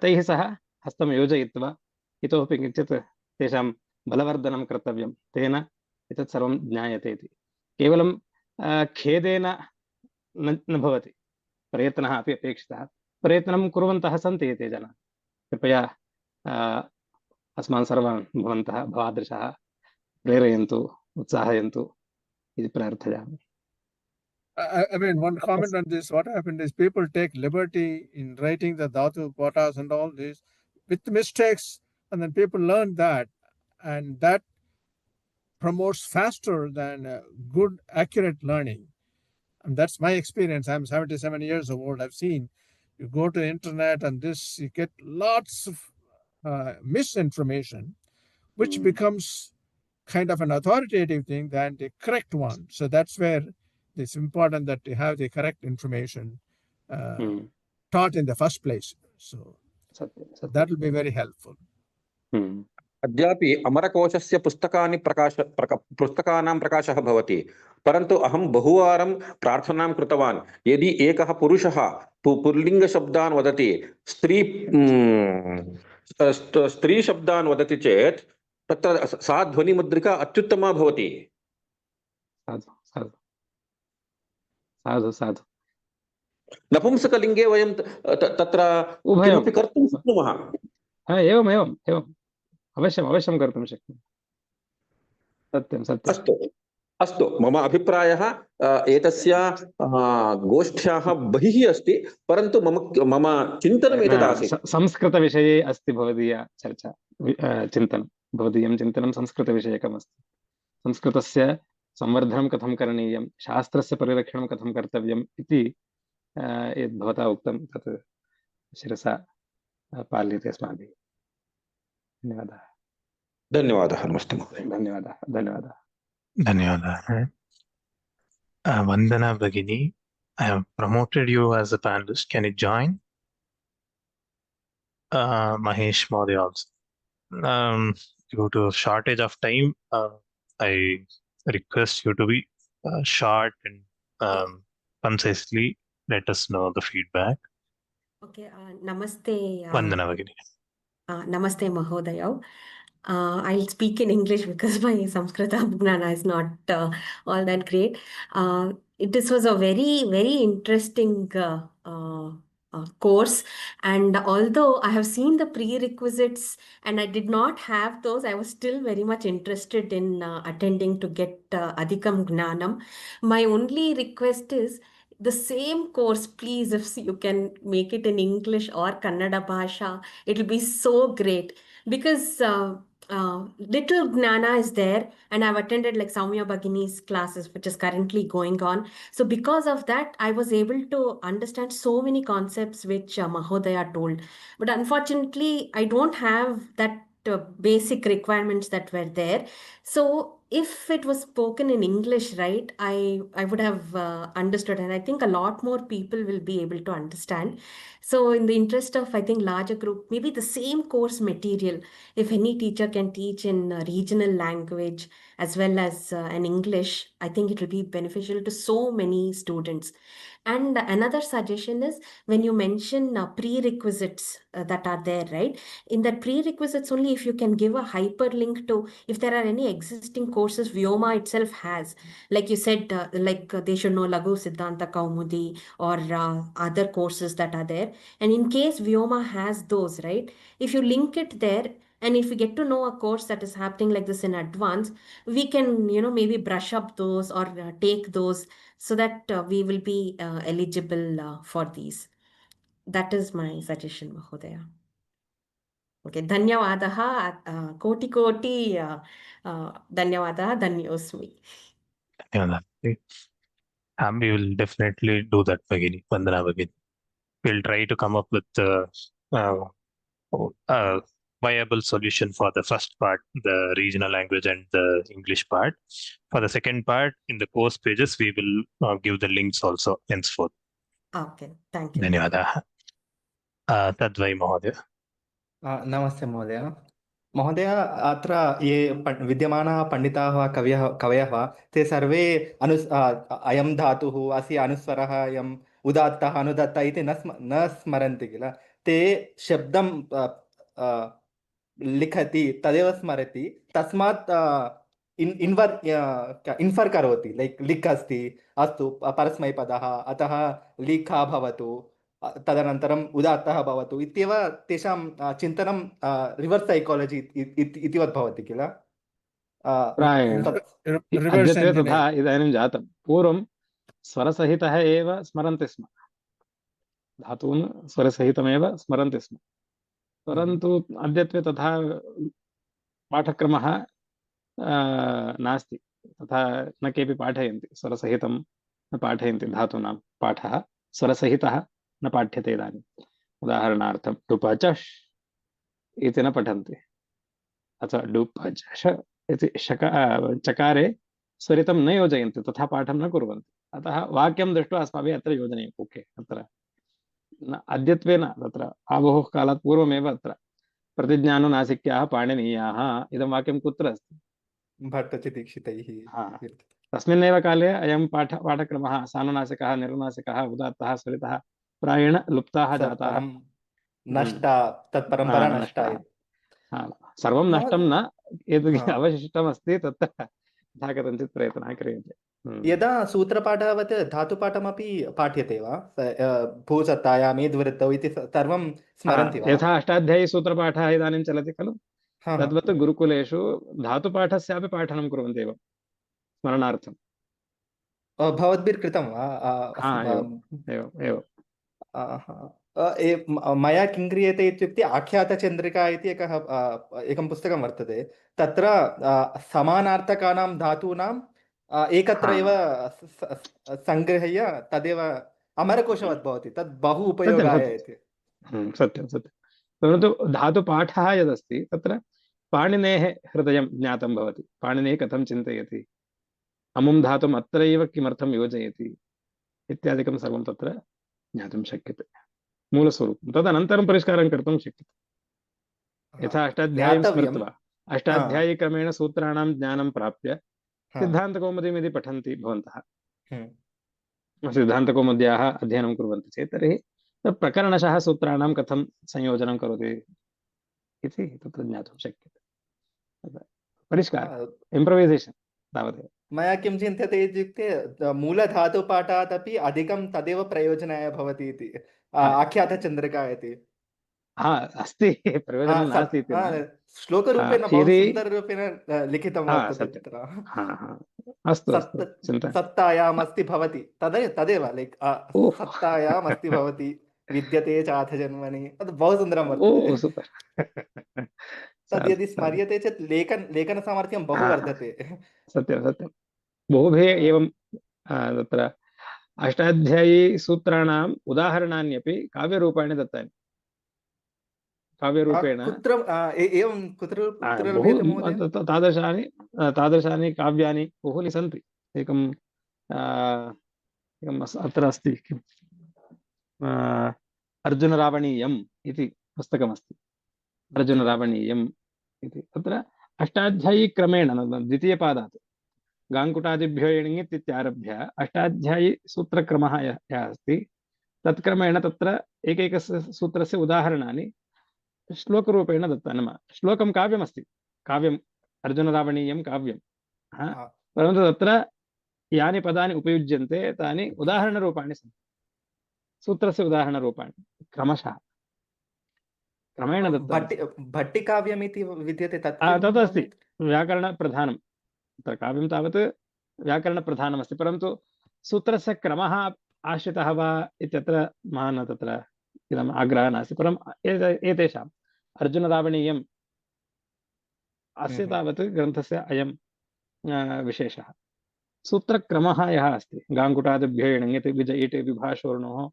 तैः सह हस्तं योजयित्वा इतोपि किञ्चित् तेषां बलवर्धनं कर्तव्यं तेन एतत् सर्वं ज्ञायते इति केवलं खेदेन न भवति प्रयत्नः अपि अपेक्षितः प्रयत्नं कुर्वन्तः सन्ति एते जनाः कृपया अस्मान् सर्वान् भवादृशाः प्रेरयन्तु उत्साहयन्तु इति प्रार्थयामि I mean, one comment on this. What happened is people take liberty in writing the dhatu patas and all this with mistakes, and then people learn that, and that promotes faster than good, accurate learning. And that's my experience. I'm 77 years old. I've seen you go to the internet and this, you get lots of misinformation, which becomes kind of an authoritative thing than the correct one. So that's where it's important that you have the correct information taught in the first place. So that will be very helpful. अद्यापि अमरकोशस्य पुस्तकानां प्रकाशः भवति परन्तु अहं बहुवारं प्रार्थनां कृतवान् यदि एकः पुरुषः पुल्लिङ्गशब्दान् वदति स्त्री शब्दान् वदति चेत् तत्र सा ध्वनिमुद्रिका अत्युत्तमा भवति साधु साधु साधु साधु नपुंसकलिङ्गे वयं तत्र उभयं किमपि कर्तुं शक्नुमः। एवम् एवम् एवम् अवश्यम् अवश्यं कर्तुं शक्नुमः। सत्यं सत्यम्। अस्तु अस्तु, मम अभिप्रायः एतस्य गोष्ठ्याः बहिः अस्ति, परन्तु मम चिन्तनम् एतदासीत्। संस्कृतविषये अस्ति भवदीया चर्चा, चिन्तनं, भवदीयं चिन्तनं संस्कृतविषयकमस्ति। संस्कृतस्य संवर्धनं कथं करणीयं, शास्त्रस्य परिरक्षणं कथं कर्तव्यम् इति यद् भवता उक्तं तत् शिरसा पाल्यते अस्माभिः। धन्यवादः। धन्यवादः। नमस्ते महोदय। धन्यवादः धन्यवादः धन्यवादः। Vandana Bhagini, I have promoted you as a panelist. Can you join? Mahesh Mahodaya also. Due to shortage of time, I request you to be short and concisely let us know the feedback. Okay, namaste. Vandana Bhagini. Namaste, Mahodaya. I'll speak in English because my Sanskrit Gnana is not all that great. This was a very, very interesting course. And although I have seen the prerequisites and I did not have those, I was still very much interested in attending to get Adhikam Gnanam. My only request is the same course, please, if you can make it in English or Kannada Bhasha, it'll be so great because little Gnana is there, and I've attended like Saumya Bhagini's classes, which is currently going on. So because of that, I was able to understand so many concepts which Mahodaya told. But unfortunately, I don't have that basic requirements that were there. So if it was spoken in English, right, I would have understood, and I think a lot more people will be able to understand. So in the interest of, I think, larger group, maybe the same course material, if any teacher can teach in a regional language as well as an English, I think it will be beneficial to so many students. And another suggestion is when you mention prerequisites that are there, right? In that prerequisites only, if you can give a hyperlink to if there are any existing courses Vyoma itself has, like you said, they should know Laghu Siddhanta Kaumudi or other courses that are there. And in case Vyoma has those, right? If you link it there, and if we get to know a course that is happening like this in advance, we can, maybe brush up those or take those so that we will be eligible for these. That is my suggestion, Mahodaya. Okay, dhanyavadaha, koti koti, dhanyavadaha, dhanyosmi. We will definitely do that, Bhagini. Vandana Bhagini. We'll try to come up with a viable solution for the first part, the regional language and the English part. For the second part, in the course pages, we will give the links also henceforth. Okay, thank you. धन्यवादाः. तद्वै महोदय. नमस्ते महोदय। महोदय, अत्र ये विद्यमानाः पण्डिताः वा कवयः वा ते सर्वे अयं धातुः अस्य अनुस्वरः अयम् उदात्तः अनुदात्तः इति न स्मरन्ति किल। ते शब्दं लिखति तदेव स्मरति, तस्मात् इन्फर् करोति, लैक् लिक् अस्ति, अस्तु परस्मैपदः, अतः लिखा भवतु, तदनन्तरम् उदात्तः भवतु इत्येव तेषां चिन्तनं रिवर्स् सैकालजि इतिवत् भवति किल। प्रायेण अद्यत्वे तथा इदानीं जातं। पूर्वं स्वरसहितः एव स्मरन्ति स्म, धातून् स्वरसहितमेव स्मरन्ति स्म, परन्तु अद्यत्वे तथा पाठक्रमः नास्ति, तथा न केऽपि पाठयन्ति। स्वरसहितं न पाठयन्ति, धातूनां पाठः स्वरसहितः न पाठ्यते इदानीम्। उदाहरणार्थं डुपचष् इति न पठन्ति, अथवा डुपचष इति चकारे स्वरितं न योजयन्ति, तथा पाठं न कुर्वन्ति। अतः वाक्यं दृष्ट्वा अस्माभिः अत्र योजनीयम्। ओके, अत्र अद्यत्वे न, तत्र आबोः कालात् पूर्वमेव अत्र प्रतिज्ञानो नासिक्याः पाणिनीयाः इदं वाक्यं कुत्र अस्ति? भट्टचिदीक्षितैः। तस्मिन्नेव काले अयं पाठक्रमः सानुनासिकः, निरुनासिकः, उदात्तः, स्वरितः प्रायेण लुप्ताः जाताः, नष्टा, तत्परम्परा नष्टा। सर्वं नष्टं न, यद् अवशिष्टमस्ति तत्र तथा कथञ्चित् प्रयत्नः क्रियते। यदा सूत्रपाठवत् धातुपाठमपि पाठ्यते वा भूसत्तायाम् ईद्वृत्तौ इति सर्वं स्मरन्ति वा? यथा अष्टाध्यायीसूत्रपाठः इदानीं चलति खलु, हा, हा। तद्वत् गुरुकुलेषु धातुपाठस्यापि पाठनं कुर्वन्ति एव स्मरणार्थम्। भवद्भिर्कृतं वा? एवम् एवम्। मया किं क्रियते इत्युक्ते आख्यातचन्द्रिका इति एकं पुस्तकं वर्तते। तत्र समानार्थकानां धातूनां एकत्र एव सङ्गृह्य तदेव अमरकोशवत् भवति। तद् बहु उपयोगाय इति। सत्यं सत्यं। परन्तु धातुपाठः यदस्ति तत्र पाणिनेः हृदयं ज्ञातं भवति। पाणिनिः कथं चिन्तयति, अमुं धातुम् अत्रैव किमर्थं योजयति इत्यादिकं सर्वं तत्र ज्ञातुं शक्यते, मूलस्वरूपं। तदनन्तरं परिष्कारं कर्तुं शक्यते। यथा अष्टाध्यायीं स्मृत्वा अष्टाध्यायीक्रमेण सूत्राणां ज्ञानं प्राप्य सिद्धान्तकौमुदीं यदि पठन्ति भवन्तः, सिद्धान्तकौमुद्याः अध्ययनं कुर्वन्ति चेत् तर्हि प्रकरणशः सूत्राणां कथं संयोजनं करोति इति तत्र ज्ञातुं शक्यते। परिष्कारः, इम्प्रवैसेशन् तावदेव। मया किं चिन्त्यते इत्युक्ते मूलधातुपाठादपि अधिकं तदेव प्रयोजनाय भवति इति, आख्यातचन्द्रिका इति। अस्ति, प्रयोजनं नास्ति इति न। श्लोकरूपेण बहु सुन्दररूपेण लिखितं वर्तते तत्र। अस्तु अस्तु, चिन्ता। सत्तायाम् अस्ति भवति तदेव लाइक सत्तायाम् अस्ति भवति विद्यते चाथ जन्मनि, तद् बहु सुन्दरं वर्तते। सूपर्। तद् यदि स्मर्यते चेत् लेखनसामर्थ्यं बहु वर्धते। सत्यं सत्यं। बहुभिः एवं तत्र अष्टाध्यायी सूत्राणाम् उदाहरणान्यपि काव्यरूपाणि दत्तानि। काव्यरूपेण एवं कुत्र लभ्यते महोदय? तादृशानि काव्यानि बहूनि सन्ति। एकम् अत्र अस्ति, किम् अर्जुनरावणीयम् इति पुस्तकमस्ति। अर्जुनरावणीयम् इति तत्र अष्टाध्यायीक्रमेण द्वितीयपादात् गाङ्कुटादिभ्यो एणिङित् इत्यारभ्य अष्टाध्यायीसूत्रक्रमः यः अस्ति तत्क्रमेण तत्र एकैकस्य सूत्रस्य उदाहरणानि श्लोकरूपेण दत्ता। नाम श्लोकं काव्यमस्ति, काव्यम् अर्जुनरावणीयं काव्यं, परन्तु तत्र यानि पदानि उपयुज्यन्ते तानि उदाहरणरूपाणि सन्ति, सूत्रस्य उदाहरणरूपाणि क्रमशः क्रमेण दत्तानि। भट्टिकाव्यमिति विद्यते तदस्ति व्याकरणप्रधानं। तत्र काव्यं तावत् व्याकरणप्रधानमस्ति, परन्तु सूत्रस्य क्रमः आश्रितः वा इत्यत्र महान् तत्र इदम् आग्रहः नास्ति। परम् एतेषाम् अर्जुनरावणीयम् अस्य तावत् ग्रन्थस्य अयं विशेषः। सूत्रक्रमः यः अस्ति गाङ्कुटादिभ्यो एणिङित् विज इटे विभाषोर्णोः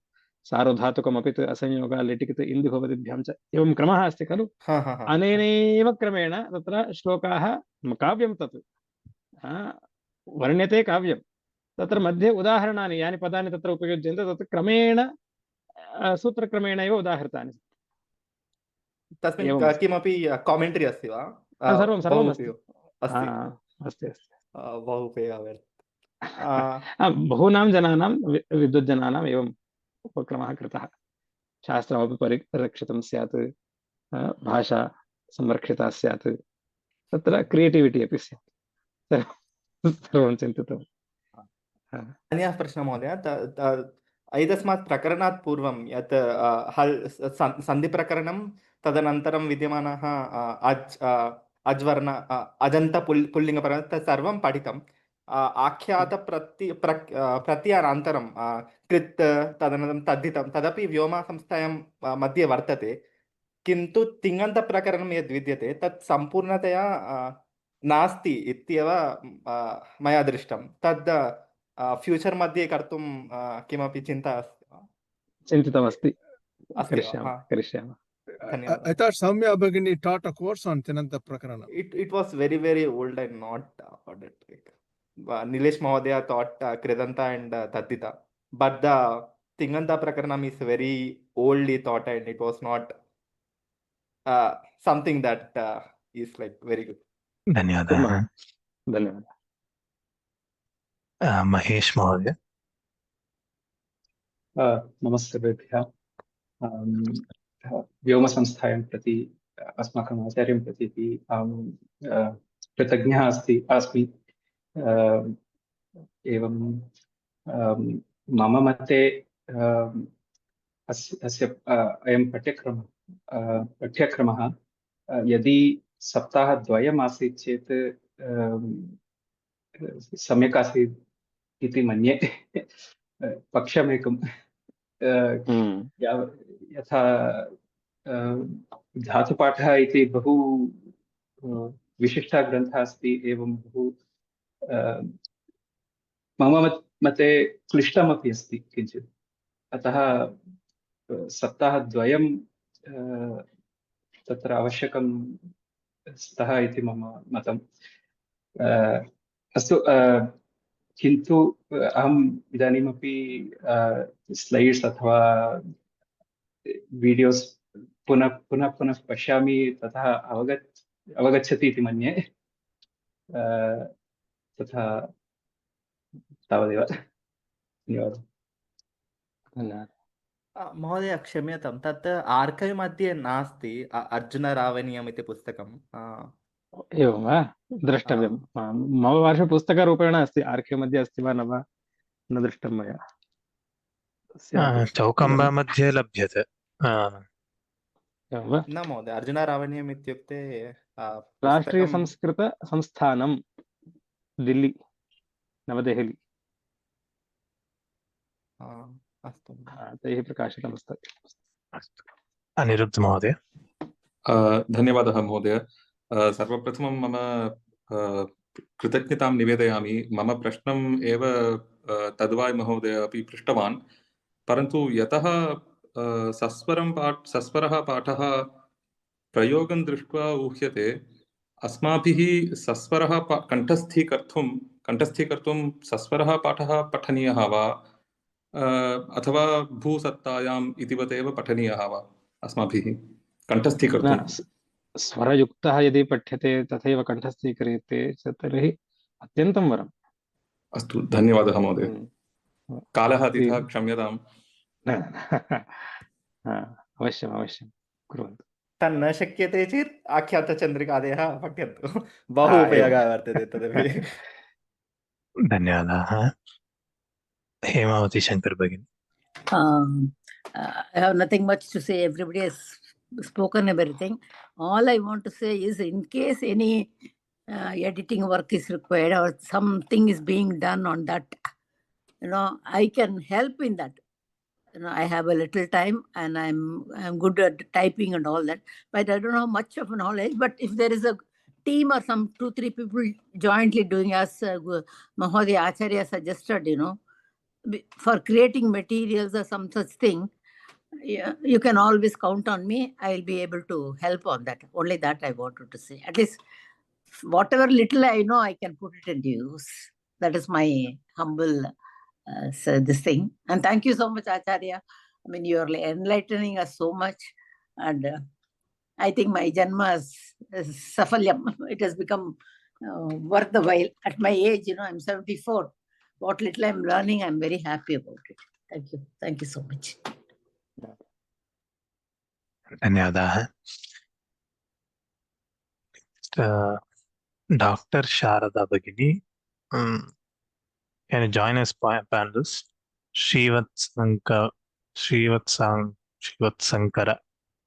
सार्वधातुकमपि असंयोगः लिटिकित् इन्दि भवतिभ्यां च एवं क्रमः अस्ति खलु। अनेनैव क्रमेण तत्र श्लोकाः काव्यं तत् वर्ण्यते काव्यं, तत्र मध्ये उदाहरणानि यानि पदानि तत्र उपयुज्यन्ते तत्र क्रमेण सूत्रक्रमेण एव उदाहृतानि। तस्मिन् किमपि कामेण्टरी अस्ति वा? सर्वम् अस्ति। बहु उपयोगः। बहूनां जनानां विद्वज्जनानाम् एवम् उपक्रमः कृतः। शास्त्रमपि परिरक्षितं स्यात्, भाषा संरक्षिता स्यात्, तत्र क्रियेटिविटी अपि स्यात्, सर्वं चिन्तितम्। अन्यः प्रश्नः महोदय, एतस्मात् प्रकरणात् पूर्वं यत् सन्धिप्रकरणं तदनन्तरं विद्यमानः अज्वर्ण पुल्लिङ्गप्रकरणं तत् सर्वं पठितम्। प्रत्ययानन्तरं कृत् तदनन्तरं तद्धितं तदपि व्योमसंस्थायां मध्ये वर्तते, किन्तु तिङन्तप्रकरणं यद् विद्यते तत् सम्पूर्णतया नास्ति इत्येव मया दृष्टं। तद् फ्यूचर् मध्ये कर्तुं किमपि चिन्ता अस्ति वा? चिन्तितमस्ति, करिष्यामः। I thought Soumya Bhagini taught a course on Tinanta Prakarana. It was very old and not ordered. Nilesh Mahodaya taught Kridanta and Taddita, but the Tinganta Prakaranam is very oldly taught and it was not something that is like very good. धन्यवादः। महेश महोदय। नमस्कारेभ्यः। व्योमसंस्थायां प्रति अस्माकम् आचार्यं प्रति कृतज्ञः अस्मि। एवं मम मते अस्य अयं पाठ्यक्रमः यदि सप्ताहद्वयम् आसीत् चेत् सम्यक् आसीत् इति मन्ये। पक्षमेकं यथा धातुपाठः इति बहु विशिष्टः ग्रन्थः अस्ति, एवं बहु मम मते क्लिष्टमपि अस्ति किञ्चित्, अतः सप्ताहद्वयं तत्र आवश्यकं स्तः इति मम मतम्। अस्तु, किन्तु अहम् इदानीमपि स्लैड्स् अथवा वीडियोस् पुनः पुनः पुनः पश्यामि, ततः अवगच्छति इति मन्ये। तथा तावदेव। धन्यवादः। महोदय क्षम्यतां, तत् आर्कैव् मध्ये नास्ति, अर्जुनरावणीयम् इति पुस्तकं। एवं वा? द्रष्टव्यं। मम पार्श्वे पुस्तकरूपेण अस्ति, आर्कैव् मध्ये अस्ति वा न वा न दृष्टं मया। चौकम्बा मध्ये लभ्यते। एवं वा? न महोदय, अर्जुनरावणीयम् इत्युक्ते राष्ट्रीयसंस्कृतसंस्थानं, दिल्ली, नवदेहली। अस्तु, तैः प्रकाशितमस्ति। अनिरुद्ध महोदय। धन्यवादः महोदय। सर्वप्रथमं मम कृतज्ञतां निवेदयामि। मम प्रश्नम् एव तद्वाय् महोदय अपि पृष्टवान्, परन्तु यतः सस्वरः पाठः प्रयोगं दृष्ट्वा ऊह्यते, अस्माभिः सस्वरः कण्ठस्थीकर्तुं सस्वरः पाठः पठनीयः वा, अथवा भूसत्तायाम् इतिवत् एव पठनीयः वा अस्माभिः कण्ठस्थीकर्तुं? स्वरयुक्तः यदि पठ्यते तथैव कण्ठस्थीक्रियते तर्हि अत्यन्तं वरम्। अस्तु, धन्यवादः महोदय। कालः अतीतः, क्षम्यताम्। अवश्यम् अवश्यं कुर्वन्तु। तन्न शक्यते चेत् आख्यातचन्द्रिकादयः पठ्यन्तु, बहु उपयोगः वर्तते तदपि। धन्यवादाः। हेमावती शङ्कर भगिनी। I have nothing much to say. Everybody has spoken everything. All I want to say is, in case any editing work is required or something is being done on that, I can help in that. I have a little time and I'm good at typing and all that, but I don't have much of knowledge. But if there is a team or some 2-3 people jointly doing, as Mahodaya Acharya suggested, for creating materials or some such thing, you can always count on me. I'll be able to help on that. Only that I wanted to say. At least whatever little I know, I can put it into use. That is my humble this thing. And thank you so much, Acharya. I mean, you're enlightening us so much. And I think my janma is safalyam. It has become worth the while. At my age, I'm 74. What little I'm learning, I'm very happy about it. Thank you. Thank you so much. धन्यवादाः। Dr. Sharada Bhagini, can you join us panelists? Srivatsankara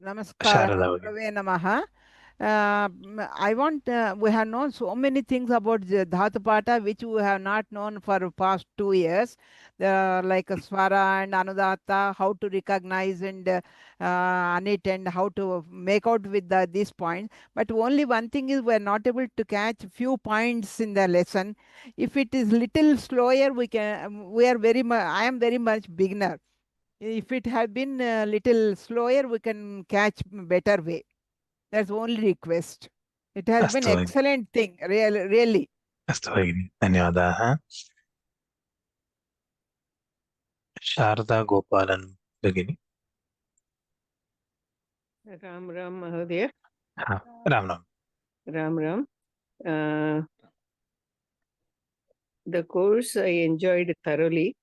Namaskara. Namaha. I want, we have known so many things about the Dhatupatha which we have not known for past 2 years, like Swara and Anudata, how to recognize and it, and how to make out with these points. But only one thing is, we are not able to catch few points in the lesson. If it is little slower, I am very much beginner. If it had been a little slower, we can catch better way. That's the only request. It has been excellent thing, really. अस्तु भगिनि, धन्यवादाः। शारदा गोपालन भगिनी। राम राम महोदय। Ram Ram. Ram Ram. The course I enjoyed thoroughly.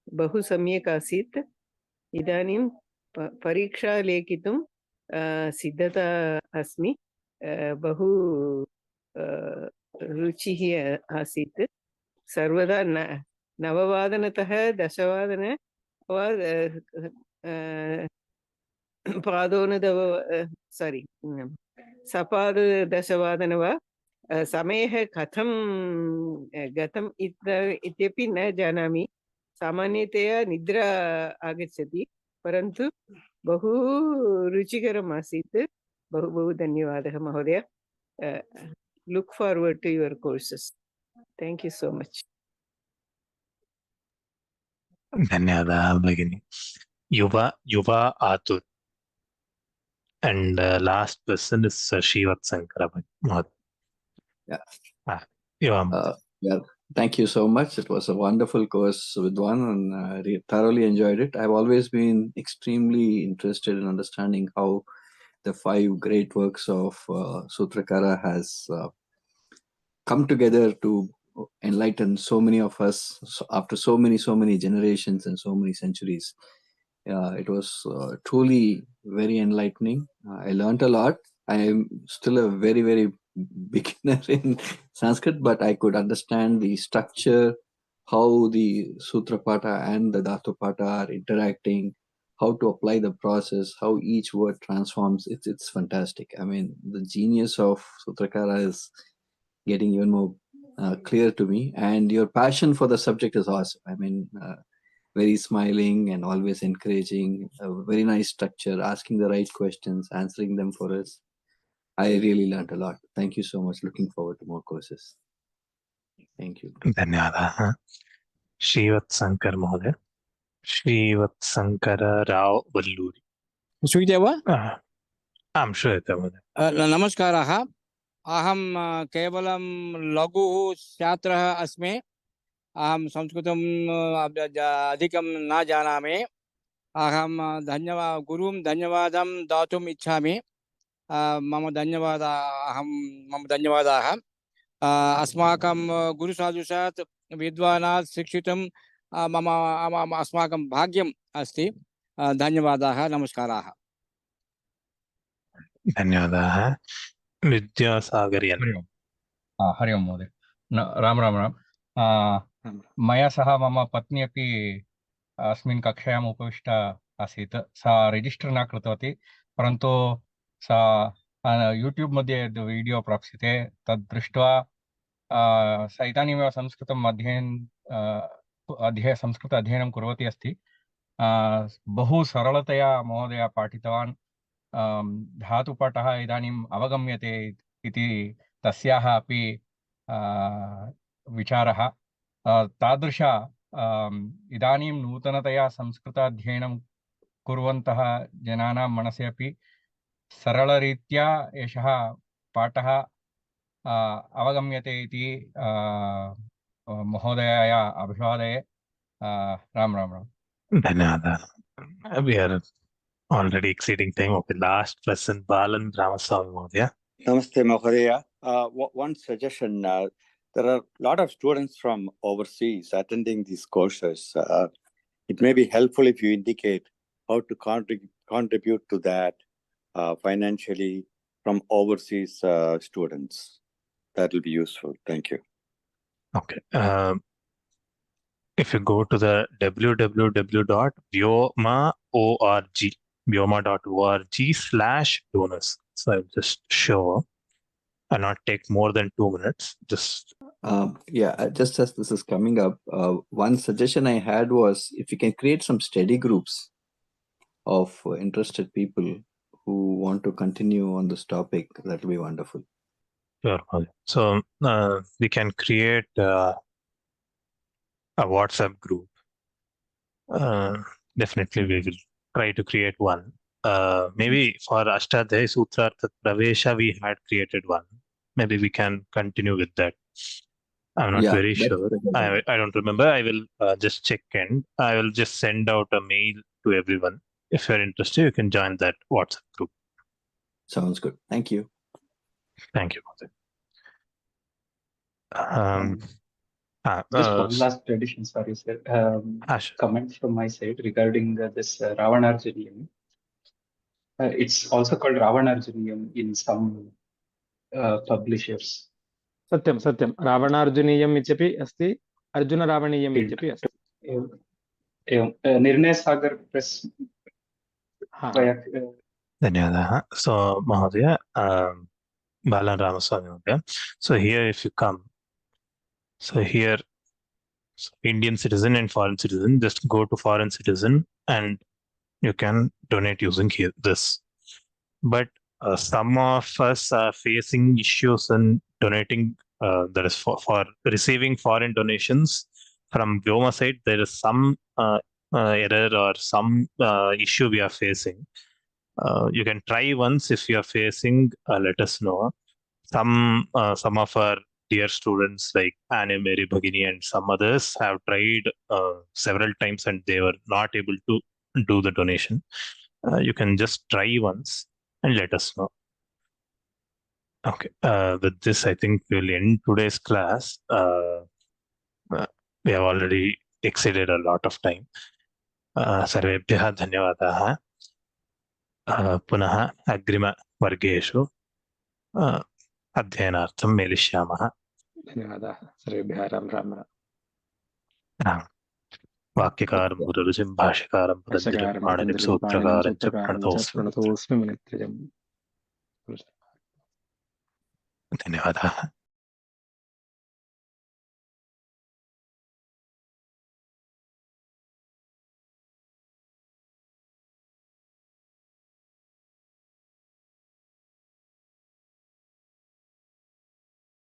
बहु सम्यक् आसीत्। इदानीं परीक्षा लेखितुं सिद्धता अस्मि। बहु रुचिः आसीत् सर्वदा नववादनतः दशवादन वा पादोनदव सारी सपाददशवादन वा समयः कथं गतम् इत्यपि न जानामि सामान्यतया निद्रा आगच्छति परन्तु बहु रुचिकरम् आसीत् बहु बहु धन्यवादः महोदय look forward to your courses thank you so much धन्यवादः भगिनी युवा आतुर and last person is Shivat Sankara. Yeah, thank you so much. It was a wonderful course with one, and thoroughly enjoyed it. I've always been extremely interested in understanding how the 5 great works of Sutrakara has come together to enlighten so many of us after so many generations and so many centuries. It was truly very enlightening. I learned a lot. I am still a very beginner in Sanskrit, but I could understand the structure, how the Sutrapata and the Dhatupatha are interacting, how to apply the process, how each word transforms. It's fantastic. I mean, the genius of Sutrakara is getting even more clear to me, and your passion for the subject is awesome. I mean, very smiling and always encouraging, a very nice structure, asking the right questions, answering them for us. I really learned a lot. Thank you so much. Looking forward to more courses. Thank you. धन्यवादः श्रीवत् शङ्कर महोदय श्रीवत् शङ्कर राव वल्लूरि श्रूयते वा आं श्रूयते महोदय नमस्कारः अहं केवलं लघुः छात्रः अस्मि अहं संस्कृतं अधिकं न जानामि अहं गुरुं धन्यवादं दातुम् इच्छामि मम धन्यवादाः अस्माकं गुरुसाधुषात् विद्वानात् शिक्षितं अस्माकं भाग्यम् अस्ति धन्यवादाः नमस्काराः धन्यवादाः विद्यासागर्यन् हरि ओं महोदय राम मया सह मम पत्नी अपि अस्मिन् कक्षायाम् उपविष्टा आसीत् सा रिजिस्टर् न कृतवती परन्तु सा यूट्यूब् मध्ये यद् वीडियो प्राप्स्यते तद् दृष्ट्वा सा इदानीमेव संस्कृत अध्ययनं कुर्वती अस्ति बहु सरलतया महोदय पाठितवान् धातुपाठः इदानीम् अवगम्यते इति तस्याः अपि विचारः तादृश इदानीं नूतनतया संस्कृताध्ययनं कुर्वन्तः जनानां मनसि अपि सरलरीत्या एषः पाठः अवगम्यते इति महोदयाय अभिवादये राम धन्यवादः we are already exceeding time. Okay, last person Balan Ramaswamy Mahodaya. Namaste Mahodaya. One suggestion, there are a lot of students from overseas attending these courses. It may be helpful if you indicate how to contribute to that financially from overseas students. That will be useful. Thank you. Okay. If you go to the vyoma.org/donors, so I'll just show. I'll not take more than 2 minutes. Just just as this is coming up, one suggestion I had was if you can create some study groups of interested people who want to continue on this topic, that will be wonderful. Sure. So we can create a WhatsApp group. Definitely we will try to create one. Maybe for Ashtadhyayi Sutrartha Pravesha we had created one. Maybe we can continue with that. I'm not very sure. I don't remember. I will just check in. I will just send out a mail to everyone. If you're interested, you can join that WhatsApp group. Sounds good. Thank you. Thank you. Just one last addition, sorry, sir. Comment from my side regarding this Ravanarjaniyam. It's also called Ravanarjaniyam in some publishers. सत्यं सत्यं रावणार्जुनीयम् इत्यपि अस्ति, अर्जुनरावणीयम् इत्यपि अस्ति। एवं Nirnaysagar press धन्यवादः. सो महोदय, Balan Ramaswamy Mहोदय. So here if you come, so here Indian citizen and foreign citizen, just go to foreign citizen and you can donate using here this. But some of us are facing issues in donating, that is for receiving foreign donations from Vyoma side. There is some error or some issue we are facing. You can try once. If you are facing, let us know. Some of our dear students like Anne, Mary, Bhagini and some others have tried several times and they were not able to do the donation. You can just try once and let us know. Okay, with this I think we'll end today's class. We have already exceeded a lot of time. सर्वेभ्यः धन्यवादाः. पुनः अग्रिमवर्गेषु अध्ययनार्थं मेलिष्यामः. धन्यवादाः सर्वेभ्यः. राम राम राम. वाक्यकारं गुरुरुचिं भाष्यकारं पतञ्जलिं पाणिनिं सूत्रकारं च प्रणतोऽस्मि. प्रणतोऽस्मि मुनित्रयम्. धन्यवादाः.